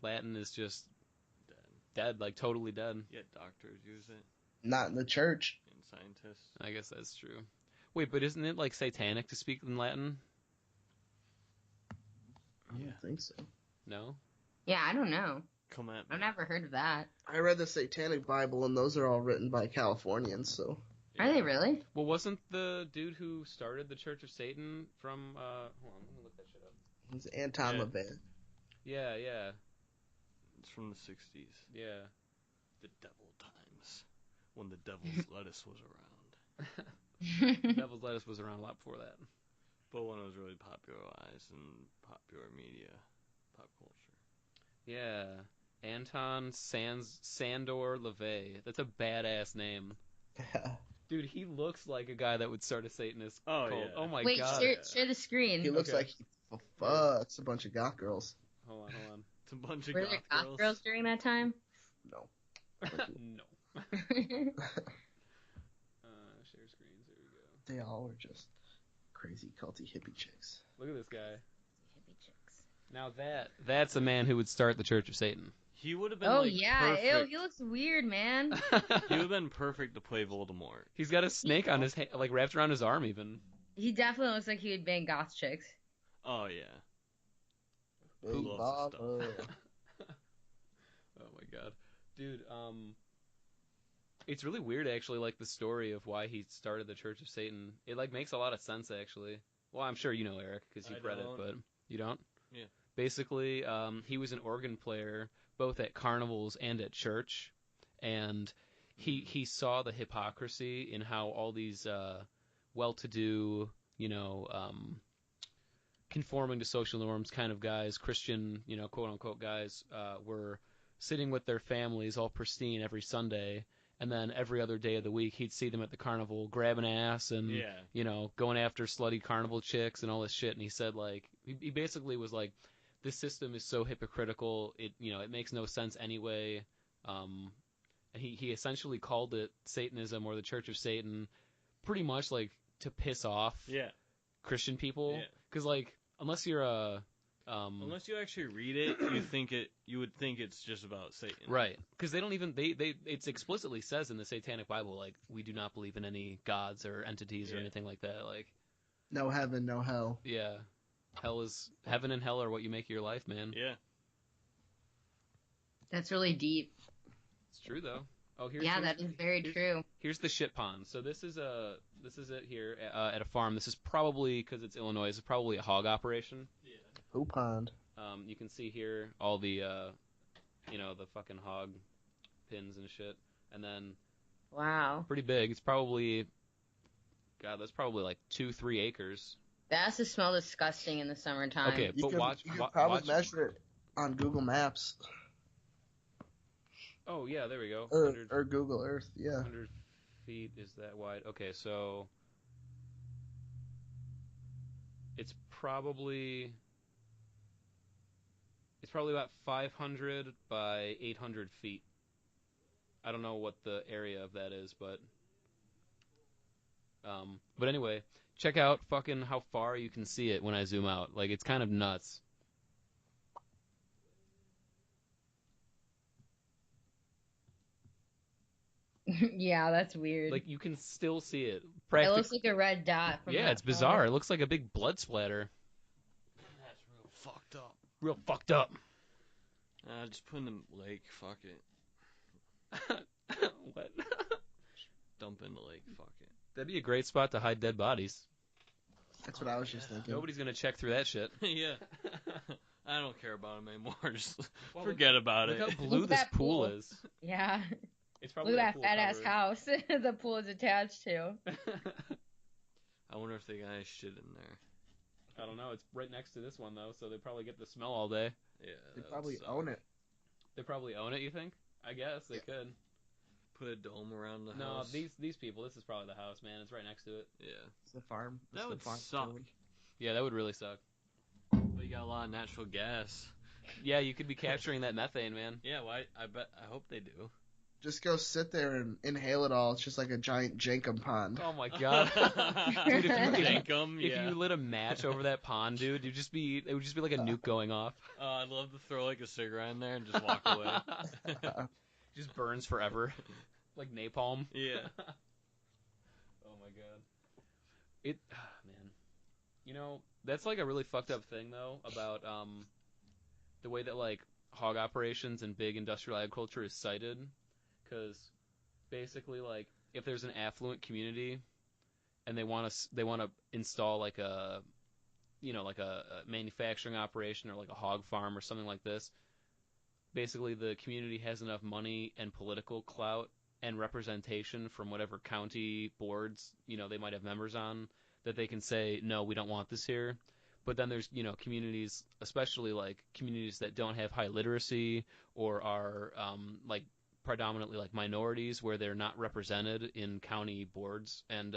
Latin is just dead, like totally dead. Yeah, doctors use it. Not in the church. And scientists. I guess that's true. Wait, but isn't it like satanic to speak in Latin? I don't think so. No. Yeah, I don't know. Come at me. I've never heard of that. I read the Satanic Bible, and those are all written by Californians, so. Are they really? Well, wasn't the dude who started the Church of Satan from? Hold on, let me look that shit up. It's Anton Yeah. LaVey. Yeah. It's from the 60s. Yeah. The devil times. when the devil's lettuce was around. Devil's lettuce was around a lot before that. But when it was really popularized in popular media, pop culture. Yeah. Anton Sandor LaVey. That's a badass name. Dude, he looks like a guy that would start a Satanist cult. Yeah. Oh my Wait, god. share the screen. He looks Okay. like he fucks a bunch of goth girls. Hold on. It's a bunch of Were there goth goth girls during that time? No. No. Share screens. There we go. They all are just crazy culty hippie chicks. Look at this guy. Hippie chicks. Now that's a man who would start the Church of Satan. He would have been Oh like yeah, ew, perfect. he looks weird, man. He would have been perfect to play Voldemort. He's got a snake on his like wrapped around his arm even. He definitely looks like he would bang goth chicks. Oh yeah. Big Who loves this Baba. Oh my god. Dude, it's really weird actually, like the story of why he started the Church of Satan. It like makes a lot of sense actually. Well, I'm sure you know, Eric, because you've I read it, don't. but you don't? Yeah. Basically, he was an organ player both at carnivals and at church, and he saw the hypocrisy in how all these well-to-do, conforming to social norms kind of guys, Christian, quote-unquote guys, were sitting with their families all pristine every Sunday, and then every other day of the week he'd see them at the carnival grabbing ass and, going after slutty carnival chicks and all this shit, and he said, like, he basically was like, this system is so hypocritical, it makes no sense anyway, and he essentially called it Satanism or the Church of Satan pretty much, like, to piss off Christian people, because, like, unless you're a... unless you actually read it, you would think it's just about Satan. Right. Because they don't even, it explicitly says in the Satanic Bible, like, we do not believe in any gods or entities or anything like that. Like, No heaven, no hell. yeah. Heaven and hell are what you make of your life, man. Yeah. That's really deep. It's true, though. Oh, here's That is very true. Here's the shit pond. So this is it here at a farm. This is probably, because it's Illinois, this is probably a hog operation. Yeah. Who pond? You can see here all the, the fucking hog pins and shit. And then, Wow. pretty big. It's probably, God, that's probably like 2-3 acres. That has to smell disgusting in the summertime. Okay, You but could, watch. you could probably watch. measure it on Google Maps Oh yeah, there we go. or Google Earth. Yeah. 100 feet is that wide? Okay, so it's probably about 500 by 800 feet. I don't know what the area of that is, but anyway, check out fucking how far you can see it when I zoom out. Like, it's kind of nuts. Yeah, that's weird. Like, you can still see it. It looks like a red dot. From Yeah, that it's bizarre. photo. It looks like a big blood splatter. That's real fucked up. Real fucked up. Just put in the lake. Fuck it. What? Dump in the lake. Fuck it. That'd be a great spot to hide dead bodies. That's what I was just thinking. Nobody's gonna check through that shit. Yeah. I don't care about him anymore. Just forget about Look it. how blue Look this at that pool pool. is. Yeah. It's probably Look at that pool fat ass covered. house the pool is attached to. I wonder if the guy shit in there. I don't know. It's right next to this one though, so they probably get the smell all day. Yeah. They that would probably suck. own it. They probably own it. You think? I guess they Yeah. could. Put a dome around the No, house. these people. This is probably the house, man. It's right next to it. Yeah. It's the farm. It's That the would farm suck. facility. Yeah, that would really suck. But you got a lot of natural gas. Yeah, you could be capturing that methane, man. Yeah. Why? I hope they do. Just go sit there and inhale it all. It's just like a giant Jenkum pond. Oh my god. Dude, Jenkum, if yeah. you lit a match over that pond, dude, it would just be like a nuke going off. I'd love to throw like a cigarette in there and just walk away. Just burns forever. Like napalm. Yeah. Oh my god. Man. You know, that's like a really fucked up thing though about the way that like hog operations and big industrial agriculture is cited, because basically like if there's an affluent community and they want to install like a manufacturing operation or like a hog farm or something like this, basically the community has enough money and political clout and representation from whatever county boards, they might have members on, that they can say, no, we don't want this here. But then there's, communities, especially like communities that don't have high literacy or are like predominantly like minorities where they're not represented in county boards and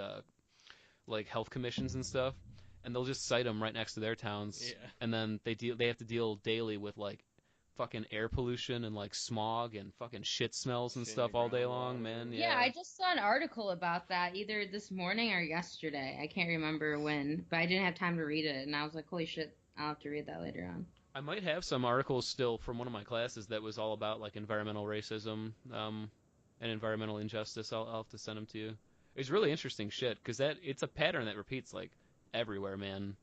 like health commissions and stuff, and they'll just cite them right next to their towns, Yeah. and then they have to deal daily with like fucking air pollution and like smog and fucking shit smells and Shit in stuff the all day long, groundwater. man. Yeah, Yeah. I just saw an article about that either this morning or yesterday. I can't remember when, but I didn't have time to read it, and I was like, holy shit, I'll have to read that later on. I might have some articles still from one of my classes that was all about like environmental racism and environmental injustice. I'll have to send them to you. It's really interesting shit because it's a pattern that repeats like everywhere, man.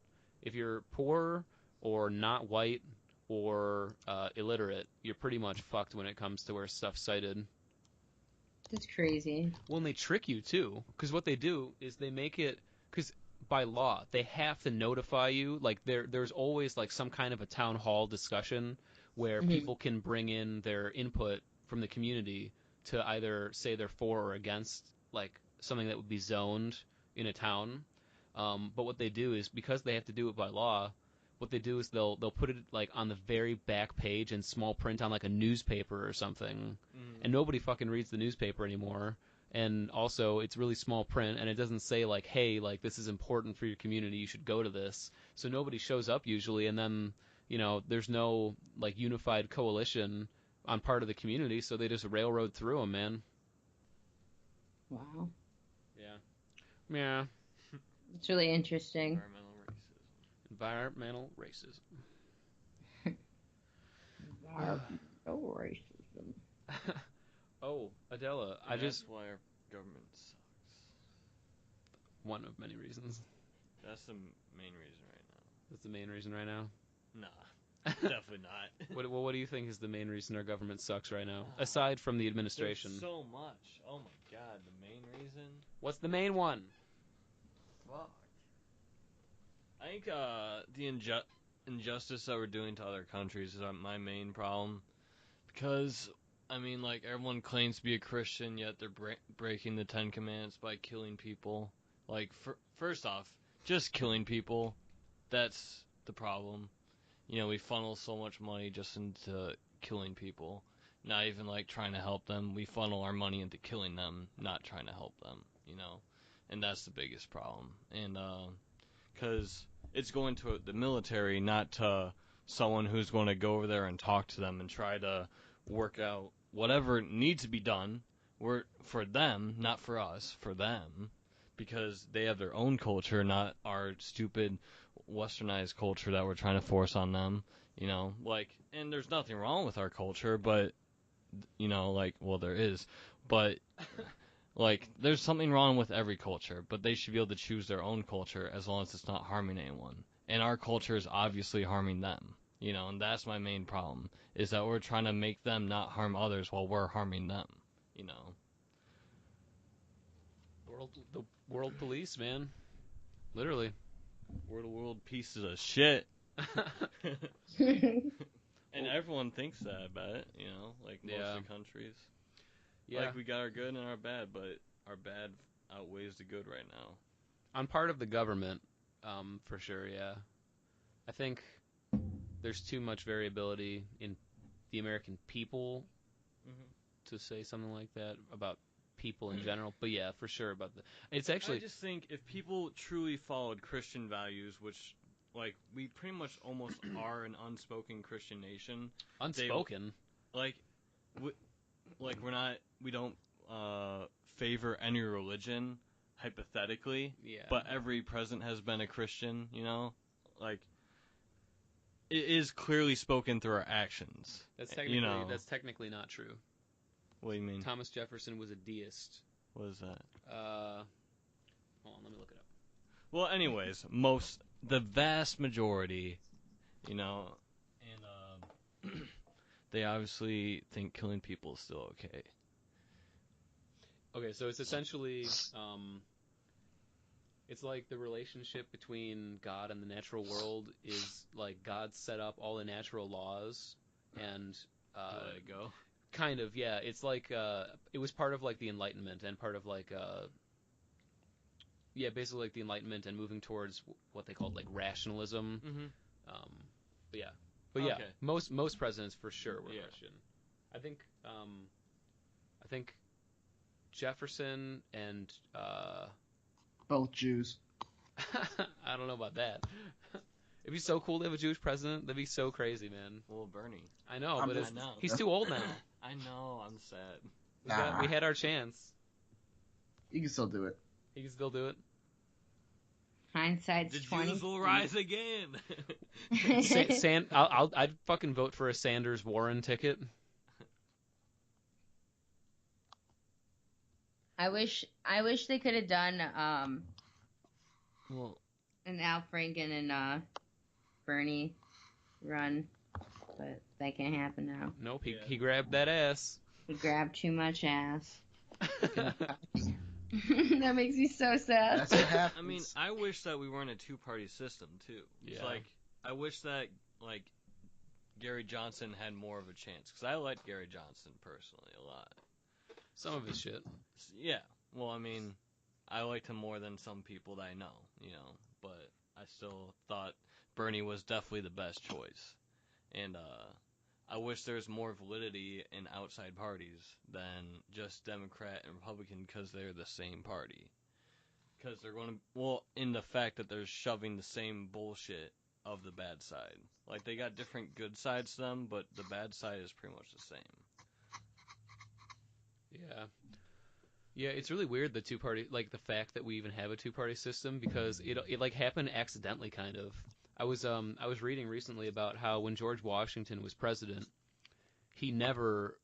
If you're poor or not white or illiterate, you're pretty much fucked when it comes to where stuff's cited. That's crazy. Well, and they trick you too, because what they do is they make it because by law they have to notify you. Like there's always like some kind of a town hall discussion where Hmm. people can bring in their input from the community to either say they're for or against like something that would be zoned in a town. But what they do is because they have to do it by law, what they do is they'll put it like on the very back page in small print on like a newspaper or something, and nobody fucking reads the newspaper anymore. And also, it's really small print, and it doesn't say like, "Hey, like this is important for your community. You should go to this." So nobody shows up usually, and then there's no like unified coalition on part of the community, so they just railroad through them, man. Wow. Yeah. Yeah. It's really interesting. Environmental racism. No racism. Oh, Adela, That's why our government sucks. one of many reasons. That's the main reason right That's the main reason right now. now. Nah, definitely not. What do you think is the main reason our government sucks right now, aside from the administration? There's so much. Oh my god, the main reason? What's the main one? Fuck. I think the injustice that we're doing to other countries is my main problem. Because, I mean, like, everyone claims to be a Christian, yet they're breaking the Ten Commandments by killing people. Like, first off, just killing people, that's the problem. We funnel so much money just into killing people. Not even, like, trying to help them. We funnel our money into killing them, not trying to help them. And that's the biggest problem. And, because it's going to the military, not to someone who's going to go over there and talk to them and try to work out whatever needs to be done. For them, not for us, for them, because they have their own culture, not our stupid westernized culture that we're trying to force on them. And there's nothing wrong with our culture, but well, there is, but there's something wrong with every culture, but they should be able to choose their own culture as long as it's not harming anyone. And our culture is obviously harming them, and that's my main problem, is that we're trying to make them not harm others while we're harming them. The world police, man. Literally. We're the world pieces of shit. And everyone thinks that about it, most of the countries. Yeah. Like, we got our good and our bad, but our bad outweighs the good right now. On part of the government, for sure, yeah. I think there's too much variability in the American people to say something like that about people in general. But yeah, for sure about it's actually. I just think if people truly followed Christian values, which, we pretty much almost are an unspoken Christian nation. Unspoken? We don't favor any religion, hypothetically. Yeah. But every president has been a Christian, it is clearly spoken through our actions. That's technically not true. What do you mean? Thomas Jefferson was a deist. What is that? Hold on, let me look it up. Well, anyways, the vast majority, and they obviously think killing people is still okay. Okay, so it's essentially, it's like the relationship between God and the natural world is like God set up all the natural laws and let it go. Kind of, yeah. It's like it was part of like the Enlightenment and part of like yeah, basically like the Enlightenment and moving towards what they called like rationalism. Mm-hmm. Um, but yeah, but yeah, Okay. most presidents for sure were Yeah. Christian. I think Jefferson and Both Jews. I don't know about that. It'd be so cool to have a Jewish president. That'd be so crazy, man. Well, Bernie. I know, I'm but just- I know. he's too old now. I know. I'm sad. Nah. We had our chance. You can still do it. He can still do it. Hindsight's The 20. Jews will rise again. I'd fucking vote for a Sanders Warren ticket. I wish they could have done Well, an Al Franken and Bernie run, but that can't happen now. Nope, Yeah. he grabbed that ass. He grabbed too much ass. That makes me so sad. That's what happens. I mean, I wish that we weren't a two-party system too. It's Yeah. like I wish that like Gary Johnson had more of a chance because I liked Gary Johnson personally a lot. Some of his shit. Yeah. Well, I mean, I liked him more than some people that I know, but I still thought Bernie was definitely the best choice. And I wish there was more validity in outside parties than just Democrat and Republican because they're the same party. Because they're going to, well, in the fact that they're shoving the same bullshit of the bad side. Like, they got different good sides to them, but the bad side is pretty much the same. Yeah. Yeah, it's really weird the two-party, like the fact that we even have a two-party system because it like happened accidentally kind of. I was reading recently about how when George Washington was president, he never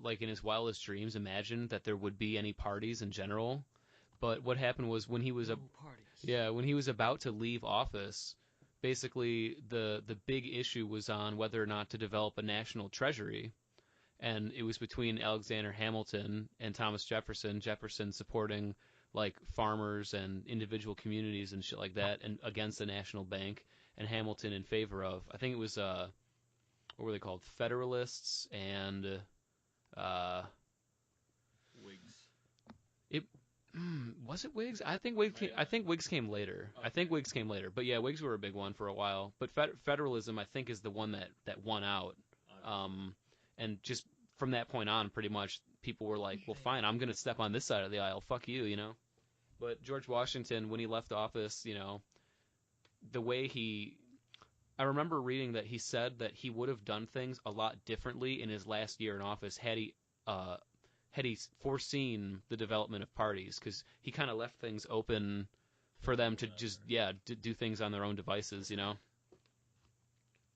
like in his wildest dreams imagined that there would be any parties in general. But what happened was when he was when he was about to leave office, basically the big issue was on whether or not to develop a national treasury. And it was between Alexander Hamilton and Thomas Jefferson. Jefferson supporting like farmers and individual communities and shit like that, and against the national bank, and Hamilton in favor of. I think it was what were they called? Federalists and Wigs. Was it Whigs? I think Whigs came later. Okay. I think Whigs came later. But yeah, Whigs were a big one for a while. But federalism, I think, is the one that won out. And just from that point on, pretty much, people were like, well, fine, I'm going to step on this side of the aisle. Fuck you, But George Washington, when he left office, the way I remember reading that he said that he would have done things a lot differently in his last year in office had he foreseen the development of parties, because he kind of left things open for them to just, do things on their own devices, Well,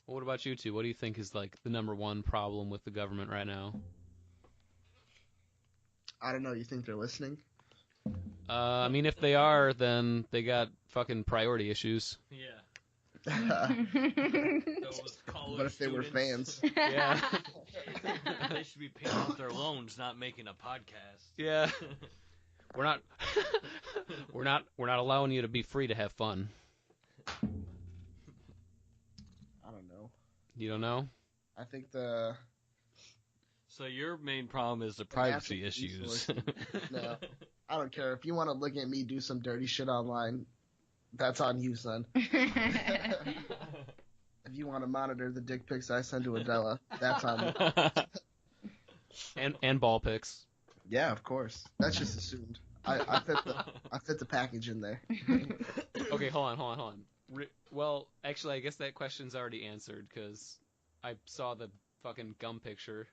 what about you two? What do you think is like the number one problem with the government right now? I don't know. You think they're listening? I mean, if they are, then they got fucking priority issues. Yeah. Those college But if they were students. fans, Yeah. They should be paying off their loans, not making a podcast. Yeah. We're not allowing you to be free to have fun. I don't know. You don't know? I think So your main problem is the privacy natural issues. resources. No. I don't care. If you want to look at me do some dirty shit online, that's on you, son. If you want to monitor the dick pics I send to Adela, that's on me. And ball picks. Yeah, of course. That's just assumed. I fit the package in there. Okay, hold on. Well, actually, I guess that question's already answered because I saw the fucking gum picture.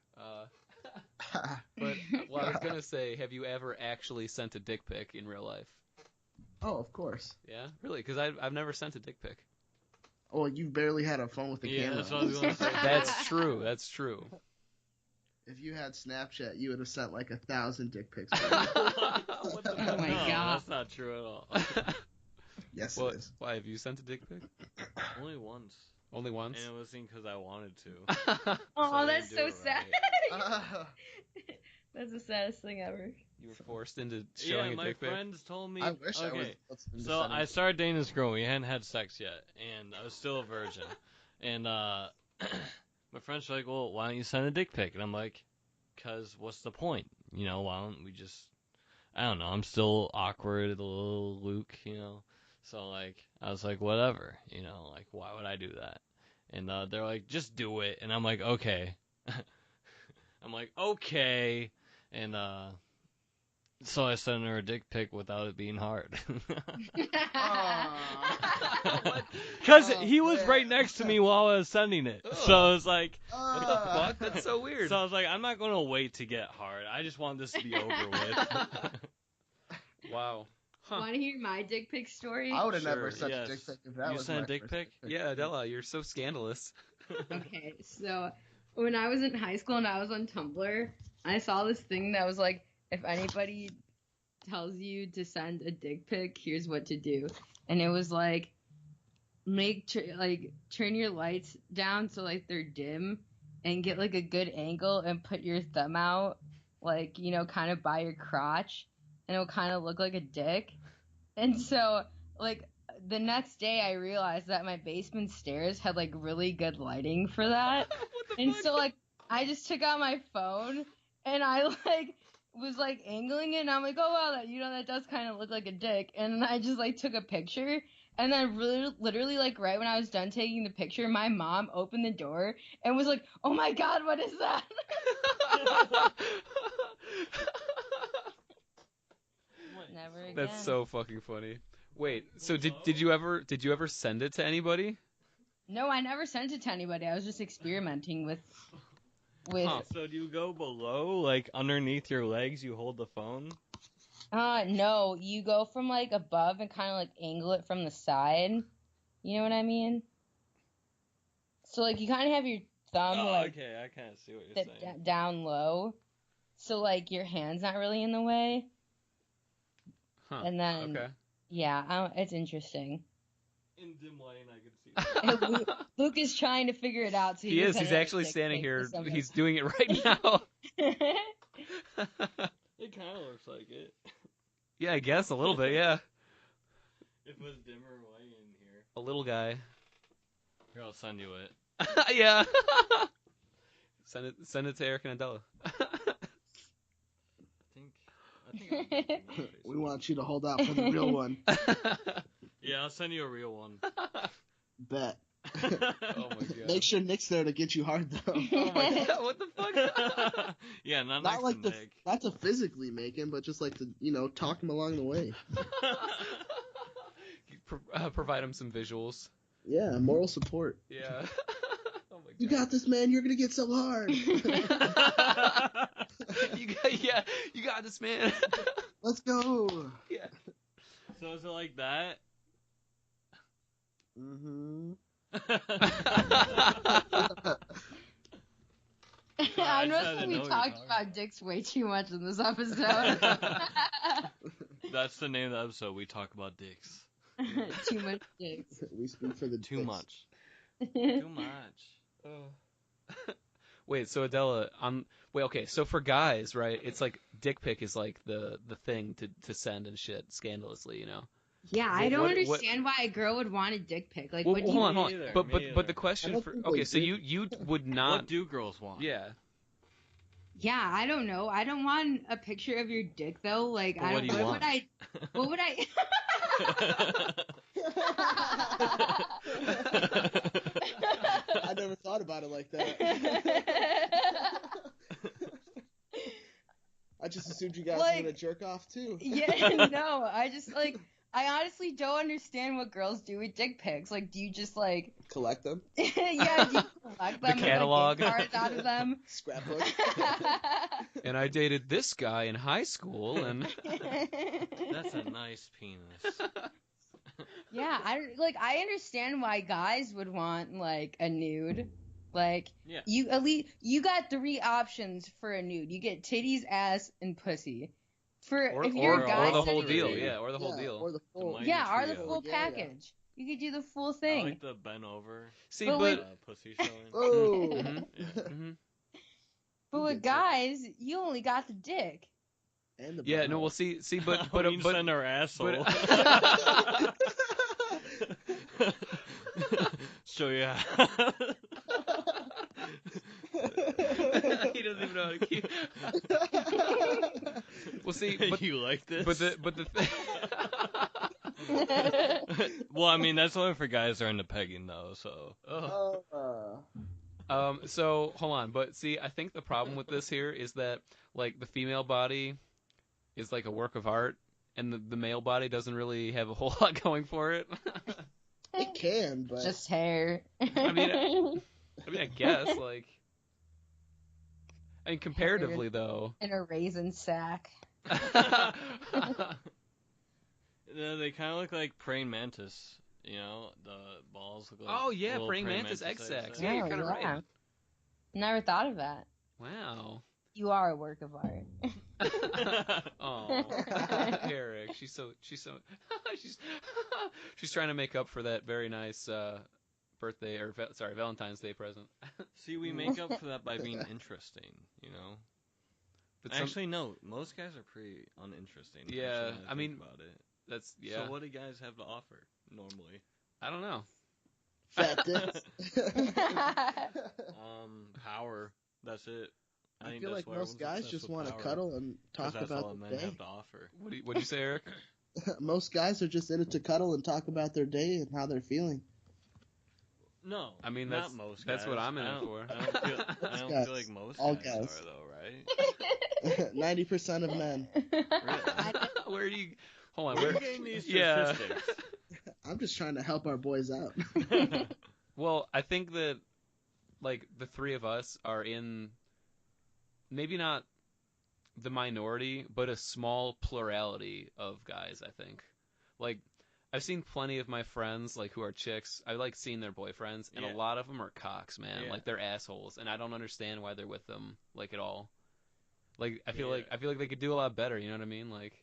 But what I was gonna say, have you ever actually sent a dick pic in real life? Oh, of course. Yeah, really? Because I've never sent a dick pic. Oh, you barely had a phone with a camera. That's what I was going to say. That's true. That's true. If you had Snapchat, you would have sent like 1,000 dick pics. What the Oh my No, God. that's not true at all. Yes, What? it is. Why have you sent a dick pic? Only once. Only once? And it wasn't because I wanted to. Oh, I that's didn't so do it sad. That's the saddest thing ever. You were forced into showing Yeah, a my dick pic? friends told me. I wish I was. Okay, listening to so Seven. I started dating this girl. We hadn't had sex yet, and I was still a virgin. And my friends were like, "Well, why don't you send a dick pic?" And I'm like, 'cause what's the point? You know, why don't we just, I don't know, I'm still awkward, a little Luke, you know? So, like, I was like, whatever, you know, like, why would I do that? And they're like, just do it. And I'm like, okay. I'm like, okay. And so I sent her a dick pic without it being hard. What? Because Oh, he was man. right next to me while I was sending it. Ugh. So I was like, What the fuck? That's so weird. so I was like, I'm not going to wait to get hard. I just want this to be over with. Wow. Huh. Want to hear my dick pic story? I would have Sure, never sent yes. a dick pic if that You was sent my a dick first pic? Yeah, Adela, you're so scandalous. Okay, so when I was in high school and I was on Tumblr, I saw this thing that was like, if anybody tells you to send a dick pic, here's what to do. And it was like, turn your lights down so like they're dim, and get like a good angle and put your thumb out, like, you know, kind of by your crotch, and it'll kind of look like a dick. And so, like, the next day I realized that my basement stairs had like really good lighting for that. What the And fuck? so, like, I just took out my phone and I like was like angling it, and I'm like, oh wow, that, you know, that does kind of look like a dick. And I just like took a picture, and then literally like right when I was done taking the picture, my mom opened the door and was like, oh my god, what is that? Never again. That's so fucking funny. Wait, so did you ever send it to anybody? No, I never sent it to anybody. I was just experimenting with. Huh. So do you go below, like underneath your legs, you hold the phone? No, you go from like above and kind of like angle it from the side. You know what I mean? So like you kind of have your thumb like okay, I kind of see what you're saying. down low, so like your hand's not really in the way. Huh. And then Okay. yeah, it's interesting. In dim lighting, I can see And Luke is trying to figure it out. So He can is. send He's another actually dick standing pic here. to someone. He's doing it right now. It kind of looks like it. Yeah, I guess a little bit. Yeah, If it was dimmer light in here. a little guy. Here, I'll send you it. Yeah. Send it to Eric and Adela. I think We want you to hold out for the real one. Yeah, I'll send you a real one. Bet. Oh my god. Make sure Nick's there to get you hard though. Oh my god. What the fuck? Yeah, not Not next like to the Nick. not to physically make him, but just like to, you know, talk him along the way. Provide him some visuals. Yeah, moral support. Yeah. Oh my god. You got this, man. You're gonna get so hard. You got this, man. Let's go. Yeah. So is it like that? Mm-hmm. I I know said that I we know what talked you're about dicks way too much in this episode. That's the name of the episode. We talk about dicks. Too much dicks. We speak for the Too dicks. much. Too much. Wait, so Adela, okay, so for guys, right, it's like dick pic is like the thing to send and shit scandalously, you know. Yeah, I What- don't what- understand why a girl would want a dick pic. Like, Well, what do you hold on, want? hold on. either, But me but either. but the I question don't for think okay, they so do. you would What not. do girls want? Yeah. Yeah, I don't know. I don't want a picture of your dick though. Like, But I what don't. do you What would want? I? What would I? I never thought about it like that. I just assumed you guys Like- were gonna jerk off too. Yeah, no. I just like. I honestly don't understand what girls do with dick pics. Like, do you just like? Collect them. Yeah, do you collect them? catalog. And, like, get cards out of them. Scrapbook. And I dated this guy in high school, and That's a nice penis. Yeah, I understand why guys would want like a nude. Like Yeah. you at least you got 3 options for a nude. You get titties, ass, and pussy. or, If you're or, a guy or the whole sending deal, a nude, yeah, or the whole Yeah, deal. Or the full. Mighty yeah, or the trio. full Yeah, yeah. package. You could do the full I thing. like the bent over. See, But but like- Pussy showing. Oh. Mhm. Yeah. Mhm. But You with get that. guys, you only got the dick. And the yeah, butt. no, well, see, but we can send our asshole. Show you how. He doesn't even even know how to keep. Well, see, but you like this? but the thing. Well, I mean, that's only for guys that are into pegging, though. So. So hold on, but see, I think the problem with this here is that like the female body is like a work of art, and the male body doesn't really have a whole lot going for it. It can, but Just hair. I mean, I guess like, I mean, comparatively though. In a raisin sack. No, they kind of look like praying mantis. You know, the balls look like. Oh yeah, little praying mantis egg eggs. sacs. Yeah, you're kind of right. Never thought of that. Wow. You are a work of art. Oh, Eric, she's she's she's trying to make up for that very nice birthday or Valentine's Day present. See, we make up for that by being interesting, you know. But actually, no, most guys are pretty uninteresting. Yeah, I mean, about it. That's yeah. So what do guys have to offer normally? I don't know. fat dicks. Power. That's it. I think feel that's like why most everyone's guys obsessed just with want to power, cuddle and 'cause talk that's all about men their day. have to offer. What'd you say, Eric? Most guys are just in it to cuddle and talk about their day and how they're feeling. No, I mean not that's most that's guys. what I'm in I it don't- for. I don't feel like most All guys guys. are though, right? 90% of men. Where do you? Hold on. Where are Where? you getting these Yeah. statistics? I'm just trying to help our boys out. Well, I think that like the three of us are in maybe not the minority, but a small plurality of guys, I think. Like I've seen plenty of my friends like who are chicks. I like seeing their boyfriends, and Yeah. a lot of them are cocks, man. Yeah. Like they're assholes, and I don't understand why they're with them like at all. Like I feel Yeah. like they could do a lot better, you know what I mean? Like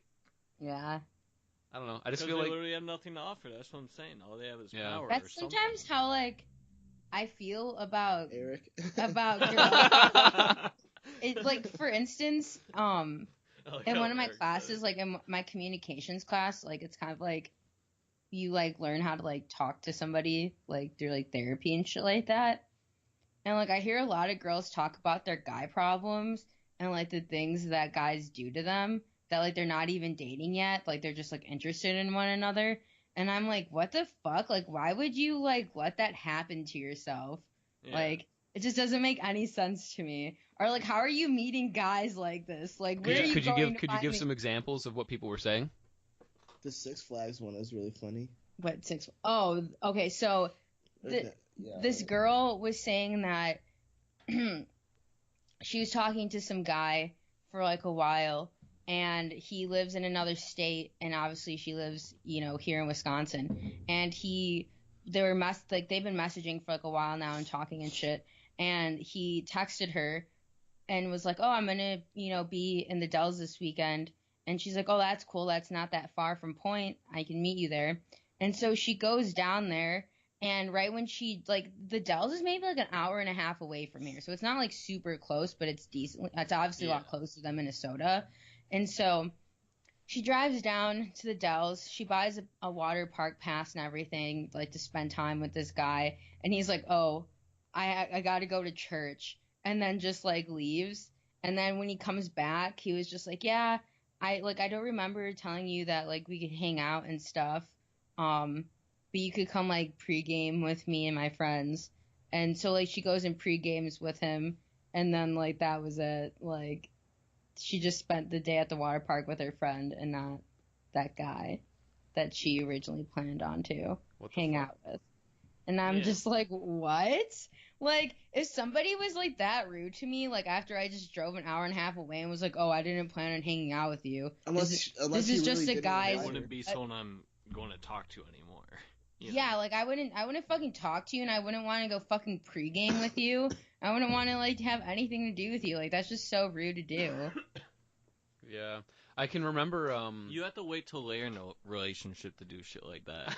Yeah. I don't know. I just Because feel they like literally have nothing to offer. That's what I'm saying. All they have is Yeah. power. That's or something. sometimes how like I feel about Eric. girls. It like for instance, I like in how one of my Eric said classes, it. like in my communications class, like it's kind of like you like learn how to like talk to somebody like through like therapy and shit like that. And like I hear a lot of girls talk about their guy problems and like the things that guys do to them that like they're not even dating yet, like they're just like interested in one another. And I'm like, what the fuck? Like why would you like let that happen to yourself? Yeah. Like it just doesn't make any sense to me. Or like how are you meeting guys like this? Like where are you could you going give to find some examples of what people were saying? The Six Flags one is really funny. What six? Oh, okay. So this girl was saying that she was talking to some guy for like a while, and he lives in another state, and obviously she lives, you know, here in Wisconsin, and they've been messaging for like a while now and talking and shit, and he texted her and was like, oh, I'm gonna, you know, be in the Dells this weekend. And she's like, oh, that's cool. That's not that far from Point. I can meet you there. And so she goes down there, and right when she, like, the Dells is maybe like an hour and a half away from here. So it's not like super close, but it's decent. It's obviously a lot closer than Minnesota. And so she drives down to the Dells. She buys a water park pass and everything, like, to spend time with this guy. And he's like, oh, I got to go to church. And then just, like, leaves. And then when he comes back, he was just like, yeah, I don't remember telling you that, like, we could hang out and stuff. But you could come, like, pregame with me and my friends. And so, like, she goes and pregames with him. And then, like, that was it. Like, she just spent the day at the water park with her friend and not that guy that she originally planned on to hang out with. And I'm just like, what? Like, if somebody was, like, that rude to me, like, after I just drove an hour and a half away and was like, oh, I didn't plan on hanging out with you. This is just a guy's... It wouldn't be someone I'm going to talk to anymore. Yeah, like, I wouldn't fucking talk to you, and I wouldn't want to go fucking pregame with you. I wouldn't want to, like, have anything to do with you. Like, that's just so rude to do. Yeah. I can remember, You have to wait till later in a relationship to do shit like that.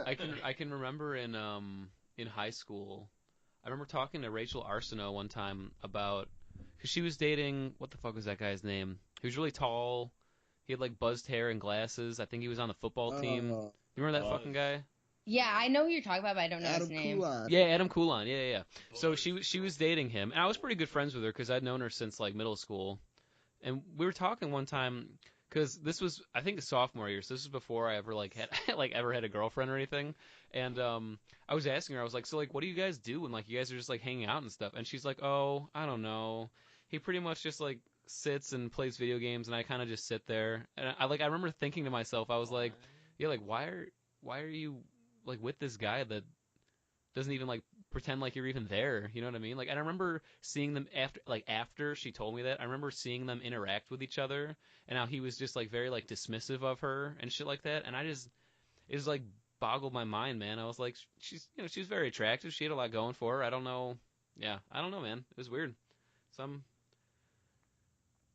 I can remember in high school, I remember talking to Rachel Arsenault one time about, because she was dating, what the fuck was that guy's name? He was really tall. He had like buzzed hair and glasses. I think he was on the football team. You remember that fucking guy? Yeah, I know who you're talking about, but I don't know his Adam name. Coulon. Yeah, Adam Coulon. Yeah. So she was dating him, and I was pretty good friends with her because I'd known her since like middle school. And we were talking one time because this was I think a sophomore year, so this was before I ever like had like ever had a girlfriend or anything. And I was asking her, I was like, so like, what do you guys do when like you guys are just like hanging out and stuff? And she's like, oh, I don't know. He pretty much just like sits and plays video games, and I kind of just sit there. And I remember thinking to myself, I was like, yeah, like why are you like with this guy that doesn't even like pretend like you're even there. You know what I mean? Like, and I remember seeing them after she told me that. I remember seeing them interact with each other, and how he was just like very like dismissive of her and shit like that. And it just like boggled my mind, man. I was like, she's very attractive. She had a lot going for her. I don't know. Yeah, I don't know, man. It was weird. Some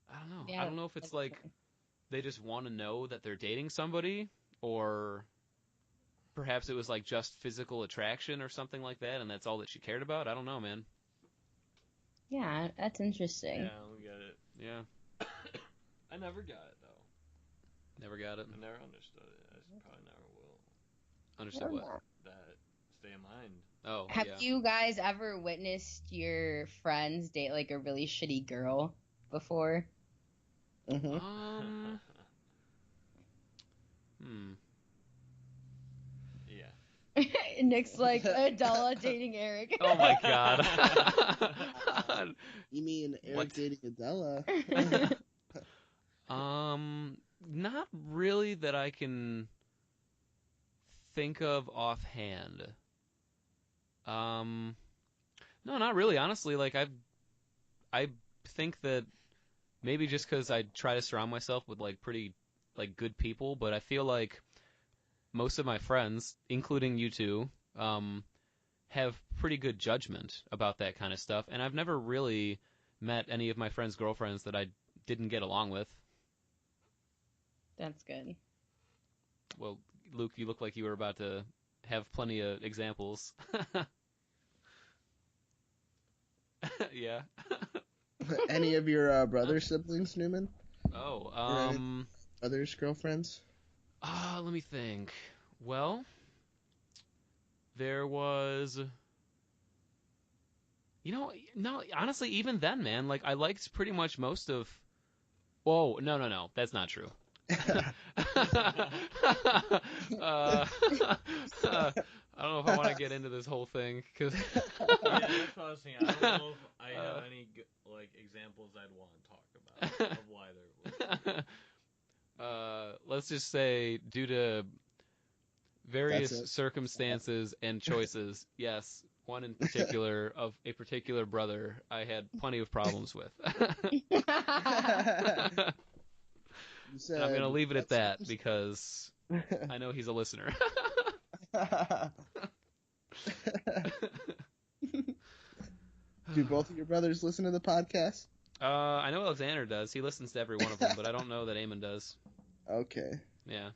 I don't know. I Yeah, don't know if it's like they just want to know that they're dating somebody, or perhaps it was like just physical attraction or something like that, and that's all that she cared about. I don't know, man. yeah, that's interesting. Yeah, we get it. Yeah, I never got it though. never got it. I never understood it. I probably never will. Understood what? That stay in mind. Oh, Have yeah. you guys ever witnessed your friends date like a really shitty girl before? Mm-hmm. Hmm. Yeah. Nick's like Adela dating Eric. Oh my god. You mean Eric What? dating Adela? Not really that I can think of offhand. No, not really. Honestly, like I think that maybe just because I try to surround myself with like pretty like good people, but I feel like most of my friends, including you two, have pretty good judgment about that kind of stuff, and I've never really met any of my friends' girlfriends that I didn't get along with. That's good. Well, Luke, you look like you were about to have plenty of examples. Yeah. Any of your brother siblings, Newman? Oh, Brothers, girlfriends? let me think. Well, there was, no, honestly, even then, man, like I liked pretty much most of. Whoa, no, that's not true. I don't know if I want to get into this whole thing because Yeah, that's what I was saying. I don't know if I have any like examples I'd want to talk about of why there was. let's just say due to various That's it. circumstances and choices, yes, one in particular of a particular brother I had plenty of problems with. You And said I'm going to leave it at that that's- because I know he's a listener. Do both of your brothers listen to the podcast? I know Alexander does. He listens to every one of them, but I don't know that Eamon does. Okay. Yeah.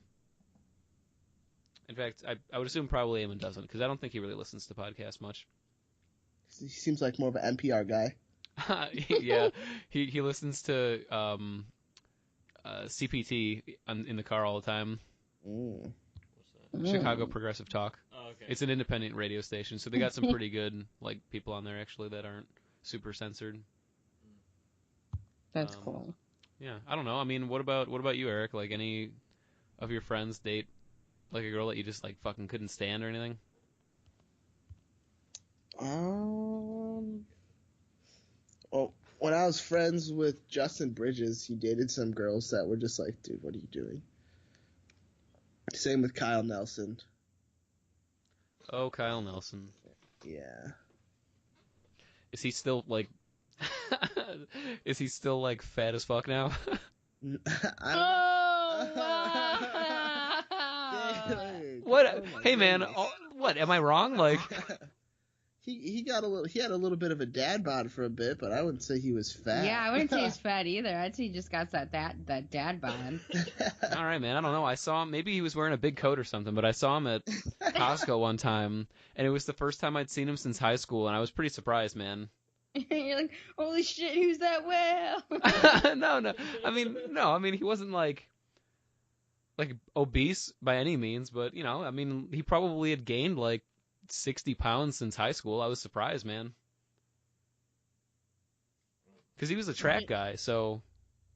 In fact, I would assume probably Eamon doesn't, because I don't think he really listens to podcasts much. He seems like more of an NPR guy. Yeah, he listens to CPT in the car all the time. Mm. What's that? Chicago Progressive Talk. Oh, okay. It's an independent radio station, so they got some pretty good like people on there actually that aren't super censored. That's Um, cool. Yeah, I don't know. I mean, what about you, Eric? Like any of your friends date like a girl that you just like fucking couldn't stand or anything? Well, when I was friends with Justin Bridges, he dated some girls that were just like, dude, what are you doing? Same with Kyle Nelson. Oh, Kyle Nelson. Yeah. Is he still like? Is he still like fat as fuck now? Oh, wow. What? Oh my Hey man, goodness. what? Am I wrong? Like, he had a little bit of a dad bod for a bit, but I wouldn't say he was fat. Yeah, I wouldn't say he's fat either. I'd say he just got that dad bod. all right, man. I don't know. I saw him. Maybe he was wearing a big coat or something, but I saw him at Costco one time, and it was the first time I'd seen him since high school, and I was pretty surprised, man. You're like, holy shit, who's that whale? No. I mean, he wasn't like like obese by any means, but you know, I mean, he probably had gained like 60 pounds since high school. I was surprised, man, because he was a track guy, so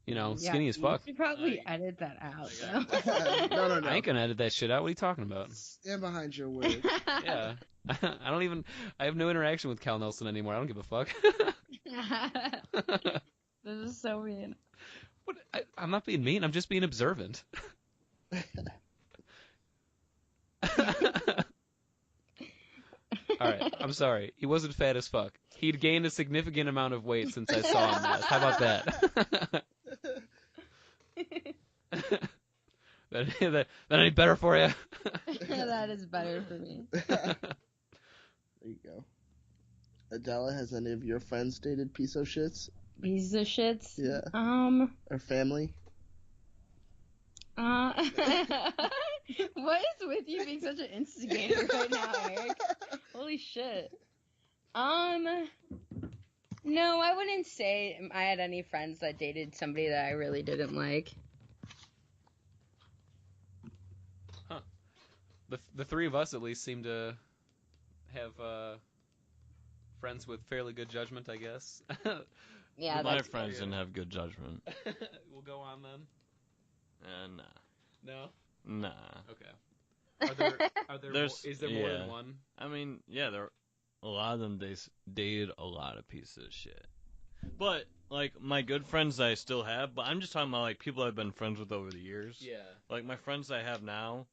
you know, Yeah, skinny as you fuck. should probably I- edit that out. I though. No. I ain't gonna edit that shit out. What are you talking about? Stand behind your words. Yeah, I don't even. I have no interaction with Cal Nelson anymore. I don't give a fuck. This is so mean. What? I'm not being mean. I'm just being observant. All right, I'm sorry. He wasn't fat as fuck. He'd gained a significant amount of weight since I saw him last. How about that? that ain't better for you. That is better for me. There you go. Adela, has any of your friends dated piece of shits? Piece of shits. Yeah. Or family? What is with you being such an instigator right now, Eric? Holy shit. No, I wouldn't say I had any friends that dated somebody that I really didn't like. Huh. The three of us at least seem to have friends with fairly good judgment, I guess. Yeah, My that's friends didn't have good judgment. We'll go on then. Nah. No. Nah. Okay. Are there There's- is there more yeah. than one? I mean, yeah, a lot of them dated a lot of pieces of shit. But like my good friends that I still have, but I'm just talking about like people I've been friends with over the years. Yeah. Like my friends I have now,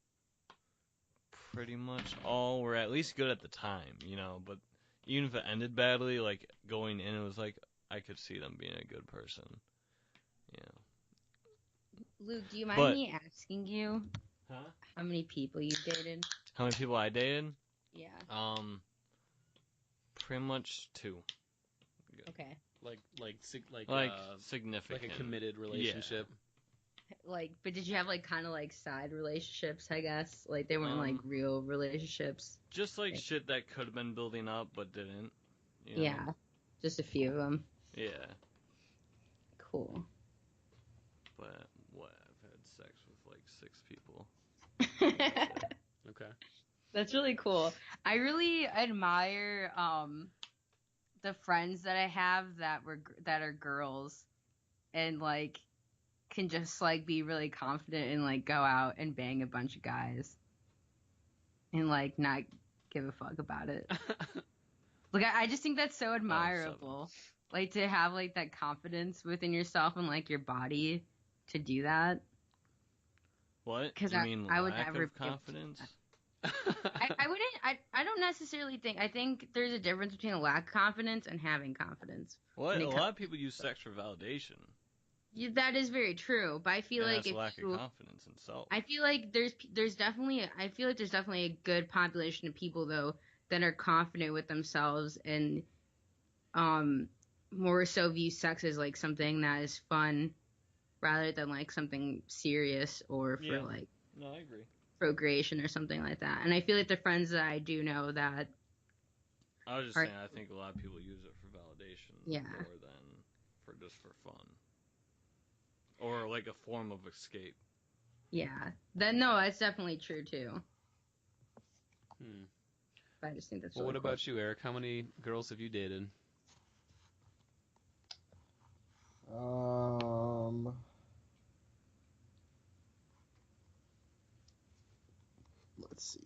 pretty much all were at least good at the time, you know. But even if it ended badly, like going in, it was like I could see them being a good person. Yeah. Luke, do you mind But- me asking you Huh? how many people you dated? How many people I dated? Yeah. Pretty much 2. Okay. Like Significant. like a committed relationship. Like, but did you have like kind of like side relationships? I guess like they weren't like real relationships. Just like shit that could have been building up but didn't. You know? Yeah, just a few of them. Yeah. Cool. But what? I've had sex with like 6 people. Okay. That's really cool. I really admire the friends that I have that are girls and like can just like be really confident and like go out and bang a bunch of guys and like not give a fuck about it. Like I just think that's so admirable. Like to have like that confidence within yourself and like your body to do that. What? 'Cause You mean I would lack never of be able to do confidence? I wouldn't. I don't necessarily think. I think there's a difference between a lack of confidence and having confidence. What? When A it lot of people use sex for validation. That is very true, but I feel And like that's if a lack you, of confidence in self. I feel like there's definitely. I feel like there's definitely a good population of people though that are confident with themselves and more so view sex as like something that is fun rather than like something serious or for like No, I agree. procreation or something like that. And I feel like the friends that I do know that I was just Are- saying, I think a lot of people use it for validation Yeah. more than for just for fun. Or like a form of escape. yeah, then no, that's definitely true too. Hmm. But I just think that's Well, really what about you, Eric? How many girls have you dated? Let's see.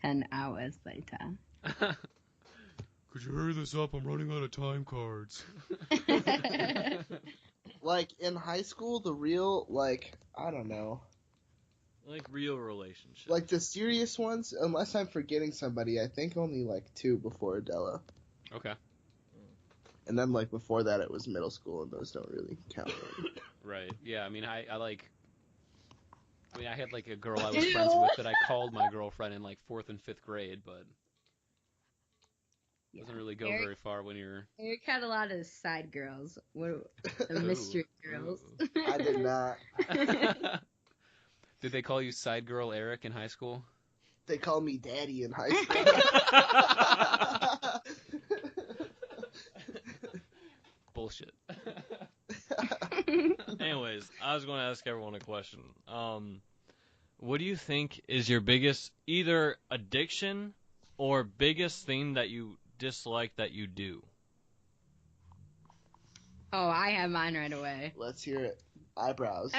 10 hours later. Could you hurry this up? I'm running out of time cards. Like in high school, the real I don't know. Like real relationships. Like the serious ones, unless I'm forgetting somebody, I think only like 2 before Adela. Okay. And then like before that it was middle school and those don't really count. Right. Yeah. I mean, I had like a girl I was friends with that I called my girlfriend in like 4th and 5th grade, but it doesn't really go very far when you're. Eric had a lot of side girls. What the mystery girls. I did not. Did they call you side girl Eric in high school? They called me daddy in high school. Bullshit. Anyways, I was going to ask everyone a question. What do you think is your biggest either addiction or biggest thing that you dislike that you do? Oh, I have mine right away. Let's hear it. Eyebrows.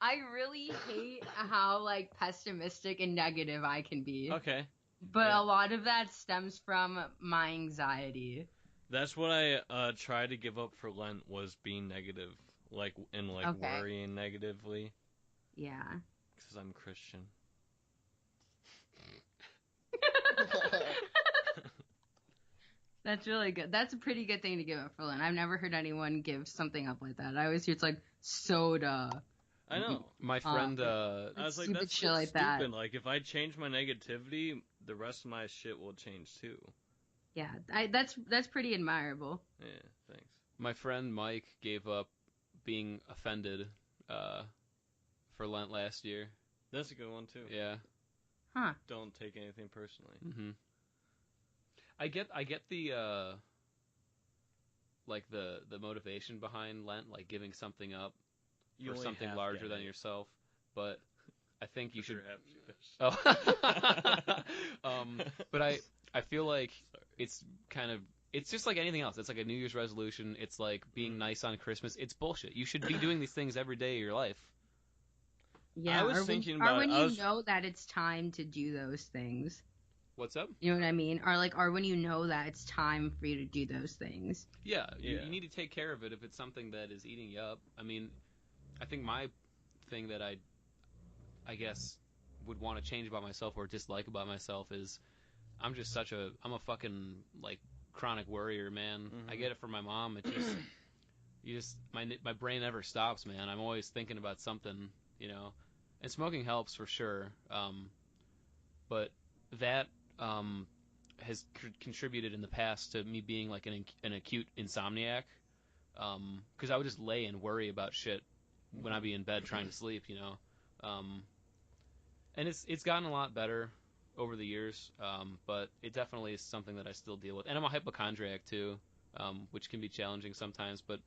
I really hate how like pessimistic and negative I can be. Okay. But Yeah. a lot of that stems from my anxiety. That's what I tried to give up for Lent was being negative, and Okay. worrying negatively, Yeah. because I'm Christian. That's really good. That's a pretty good thing to give up for Lent. I've never heard anyone give something up like that. I always hear it's like soda. I know. My friend, I was like, stupid that's shit like stupid. that. Like, if I change my negativity, the rest of my shit will change too. Yeah, that's pretty admirable. Yeah, thanks. my friend Mike gave up being offended for Lent last year. That's a good one too. Yeah. Huh. Don't take anything personally. Mm-hmm. I get the like the motivation behind Lent, like giving something up You for only something half larger get than it. yourself, but I think you For should. sure half Jewish. Oh. But I feel like Sorry. it's kind of it's just like anything else. It's like a New Year's resolution. It's like being nice on Christmas. It's bullshit. You should be doing these things every day of your life. Yeah. I was or when, thinking or about when it. you know that it's time to do those things. What's up? You know what I mean? Or when you know that it's time for you to do those things. Yeah, Yeah. You need to take care of it if it's something that is eating you up. I mean, I think my thing that I guess would want to change about myself or dislike about myself is I'm a fucking like chronic worrier, man. Mm-hmm. I get it from my mom. It just my brain never stops, man. I'm always thinking about something, you know. And smoking helps for sure. But that has contributed in the past to me being like an acute insomniac. Because I would just lay and worry about shit when I'd be in bed trying to sleep, you know. And it's gotten a lot better over the years, but it definitely is something that I still deal with. And I'm a hypochondriac too, which can be challenging sometimes. But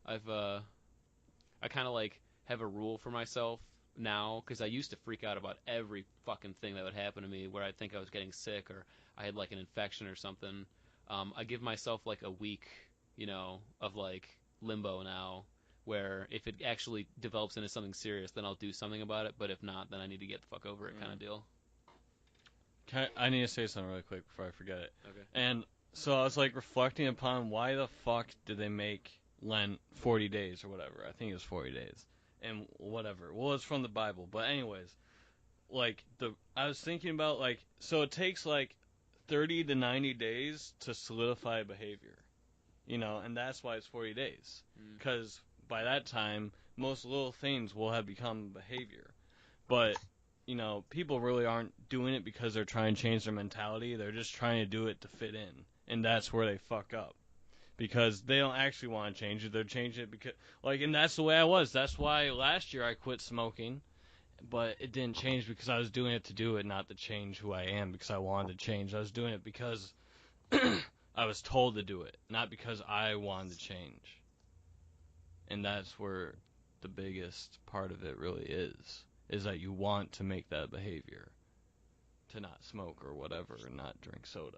I kind of like have a rule for myself now because I used to freak out about every fucking thing that would happen to me where I'd think I was getting sick or I had like an infection or something. I give myself like a week, you know, of like limbo now where if it actually develops into something serious, then I'll do something about it. But if not, then I need to get the fuck over it kind of deal. I need to say something really quick before I forget it. Okay. And so I was like reflecting upon why the fuck did they make Lent 40 days or whatever. I think it was 40 days. And whatever. Well, it's from the Bible. But anyways, like I was thinking about like so it takes like 30 to 90 days to solidify behavior. You know, and that's why it's 40 days. Cuz by that time most little things will have become behavior. But you know, people really aren't doing it because they're trying to change their mentality. They're just trying to do it to fit in. And that's where they fuck up. Because they don't actually want to change it. They're changing it because, like, and that's the way I was. That's why last year I quit smoking. But it didn't change because I was doing it to do it, not to change who I am because I wanted to change. I was doing it because I was told to do it, not because I wanted to change. And that's where the biggest part of it really is that you want to make that behavior to not smoke or whatever and not drink soda.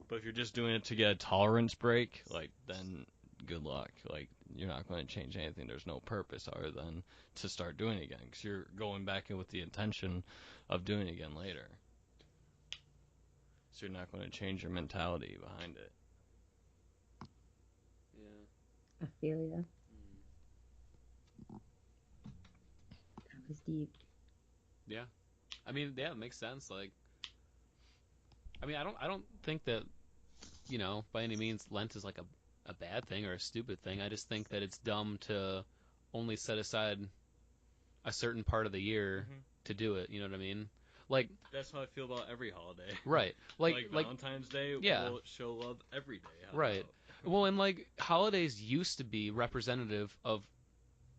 But if you're just doing it to get a tolerance break, like, then good luck. Like, you're not going to change anything. There's no purpose other than to start doing it again because you're going back in with the intention of doing it again later. So you're not going to change your mentality behind it. Yeah. I feel ya. That was deep. Yeah. I mean, yeah, it makes sense. Like, I mean, I don't think that, you know, by any means Lent is like a bad thing or a stupid thing. I just think that it's dumb to only set aside a certain part of the year to do it. You know what I mean? Like, that's how I feel about every holiday. Right. Like Valentine's Day yeah. will show love every day. Right. Well, and like holidays used to be representative of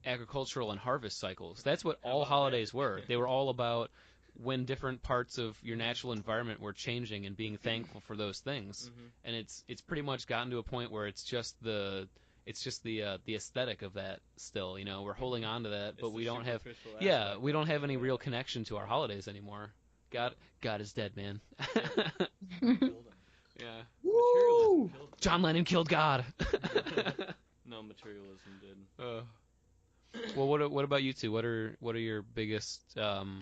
agricultural and harvest cycles. That's what all holidays were. They were all about when different parts of your natural environment were changing and being thankful for those things. And it's pretty much gotten to a point where it's just the it's just the aesthetic of that still. You know, we're holding on to that, It's but the we don't have. superficial Yeah, aspect we of don't it, have any yeah. real connection to our holidays anymore. God is dead, man. Killed him. Yeah. Materialism Woo! killed him. John Lennon killed God. No, materialism did. Well, what about you two? What are your biggest? Well,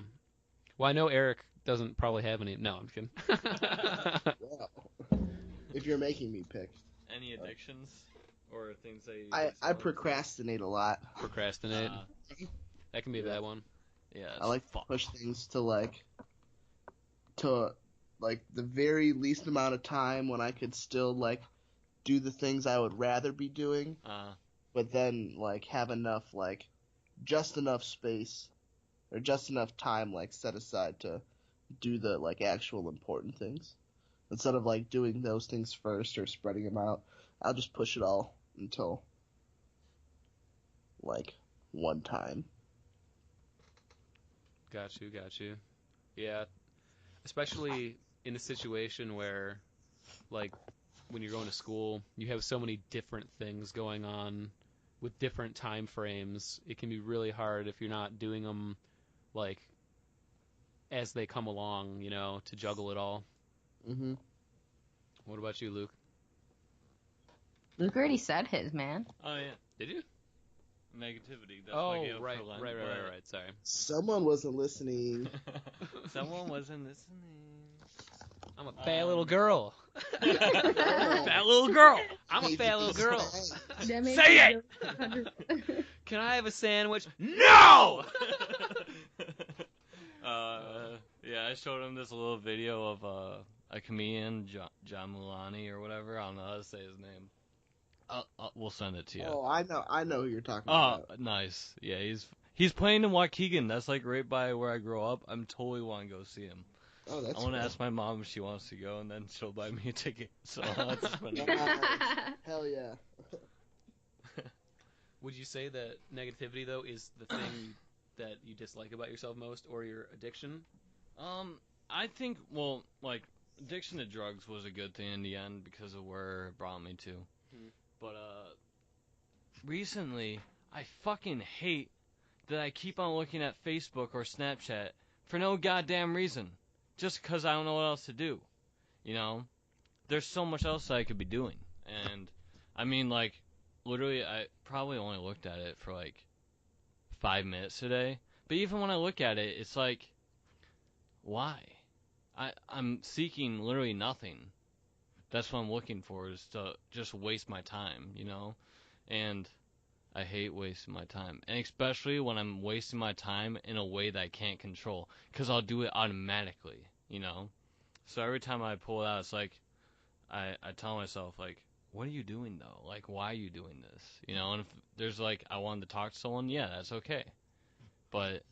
I know Eric doesn't probably have any. No, I'm kidding. Wow. If you're making me pick, Any addictions or things that you I don't- procrastinate a lot. Procrastinate. That can be a Yeah. bad one. Yeah, I like to push things to the very least amount of time when I could still do the things I would rather be doing, but then have enough just enough space or just enough time set aside to do the actual important things. Instead of doing those things first or spreading them out, I'll just push it all until one time. Got you. Yeah, especially in a situation where, like, when you're going to school, you have so many different things going on with different time frames. It can be really hard if you're not doing them like as they come along, you know, to juggle it all. Mm-hmm. What about you, Luke? Luke already said his, man. Oh yeah, Did you? negativity. That's Oh, why I gave up right, for Lent, right. Sorry. Someone wasn't listening. Someone wasn't listening. I'm a fat little girl. Yeah. Fat little girl. I'm a Hate fat to little be girl. sad. Say it! Can I have a sandwich? No! Yeah, I showed him this little video of a comedian, John Mulaney or whatever. I don't know how to say his name. We'll send it to you. Oh, I know who you're talking Oh, about. nice. Yeah, he's playing in Waukegan. That's right by where I grew up. I'm totally want to go see him. Oh, that's I want to cool. ask my mom if she wants to go, and then she'll buy me a ticket. So that's spend it. Nice. Hell yeah. Would you say that negativity, though, is the thing that you dislike about yourself most, or your addiction? I think addiction to drugs was a good thing in the end because of where it brought me to. But recently I fucking hate that I keep on looking at Facebook or Snapchat for no goddamn reason, just because I don't know what else to do. You know, there's so much else that I could be doing, and I mean literally I probably only looked at it for 5 minutes today. But even when I look at it, it's why? I'm seeking literally nothing. That's what I'm looking for, is to just waste my time, you know? And I hate wasting my time. And especially when I'm wasting my time in a way that I can't control. Because I'll do it automatically, you know? So every time I pull it out, it's I tell myself, what are you doing though? Why are you doing this? You know, and if there's I wanted to talk to someone, yeah, that's okay. But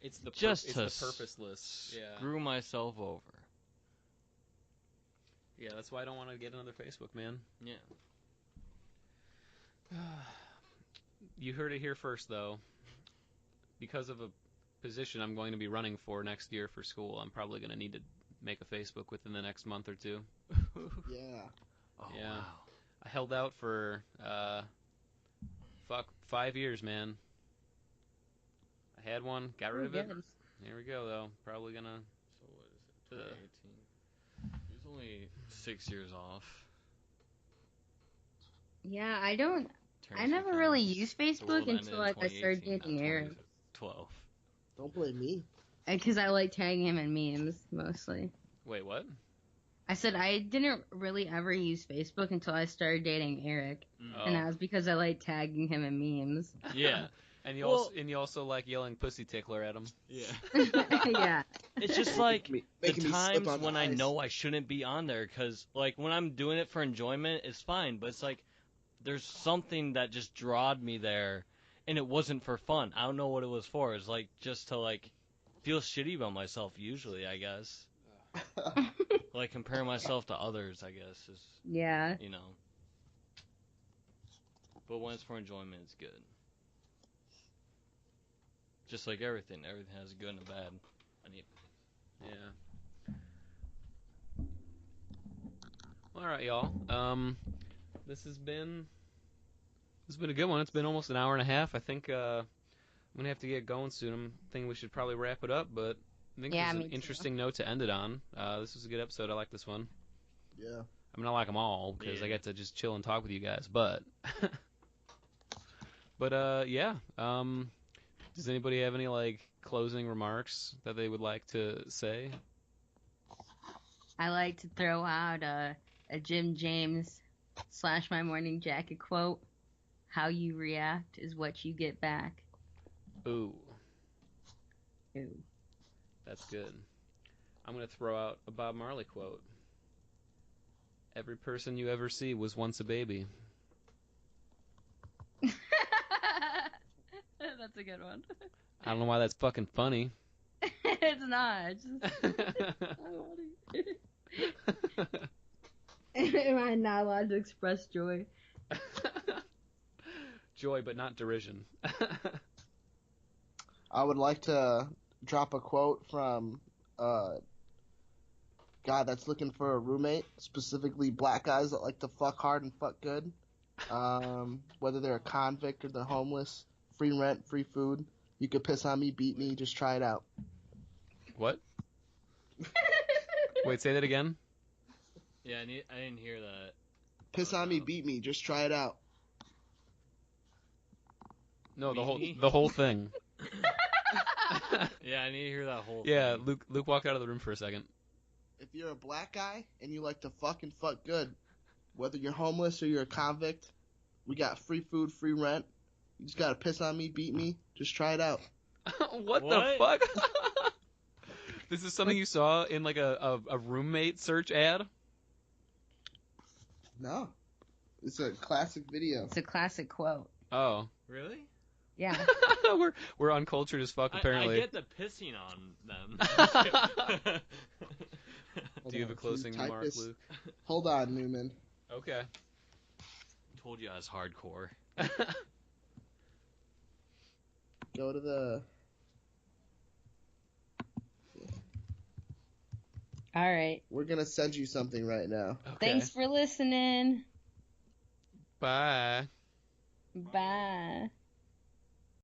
It's the purposeless. Yeah. screw myself over. Yeah, that's why I don't want to get another Facebook, man. Yeah. You heard it here first, though. Because of a position I'm going to be running for next year for school, I'm probably going to need to make a Facebook within the next month or two. Yeah. Oh, Yeah. wow. I held out for 5 years, man. I had one, got rid of it. Here we go, though. Probably gonna. So what is it? 2018. He's only 6 years off. Yeah, I Terms never and really conditions. used The Facebook world ended until in I started 2018, dating not Aaron. 2012. Don't blame me. Because I like tagging him in memes mostly. Wait, what? I said I didn't really ever use Facebook until I started dating Eric, and that was because I like tagging him in memes. Yeah. And you also like yelling "pussy tickler" at him. Yeah. Yeah. It's just the Making me slip times on the when I ice. know I shouldn't be on there, because when I'm doing it for enjoyment, it's fine, but it's there's something that just drawed me there, and it wasn't for fun. I don't know what it was for. It's just to feel shitty about myself usually, I guess. Compare myself to others, I guess, is, Yeah. you know. But when it's for enjoyment, it's good. Just like everything has a good and a bad. Yeah. All right, y'all. This has been It's been a good one. It's been almost an hour and a half. I think I'm gonna have to get going soon. I think we should probably wrap it up, but I think this Yeah, is an me too. interesting note to end it on. This was a good episode. I like this one. Yeah. I mean, I like them all because I Yeah. get to just chill and talk with you guys. But, yeah. Does anybody have any like closing remarks that they would like to say? I like to throw out a Jim James / My Morning Jacket quote. How you react is what you get back. Ooh, Ooh. that's good. I'm gonna throw out a Bob Marley quote. Every person you ever see was once a baby. That's a good one. I don't know why that's fucking funny. It's not. It's just Am I not allowed to express joy? Joy, but not derision. I would like to drop a quote from a guy that's looking for a roommate, specifically black guys that like to fuck hard and fuck good. Whether they're a convict or they're homeless, free rent, free food. You could piss on me, beat me, just try it out. What? Wait, say that again. Yeah, I didn't hear that. Piss on me, beat me, just try it out. No, Beat me? the whole thing. Yeah, I need to hear that whole Yeah, thing. Luke walked out of the room for a second. If you're a black guy and you like to fuck and fuck good, whether you're homeless or you're a convict, we got free food, free rent. You just gotta piss on me, beat me, just try it out. What the fuck? This is something you saw in like a roommate search ad? No. It's a classic video. It's a classic quote. Oh. Really? Yeah. we're uncultured as fuck, apparently. I get the pissing on them. Do you have a closing remark, Luke? Hold on, Newman. Okay. Told you I was hardcore. Go to the... All right. We're gonna send you something right now. Okay. Thanks for listening. Bye. Bye.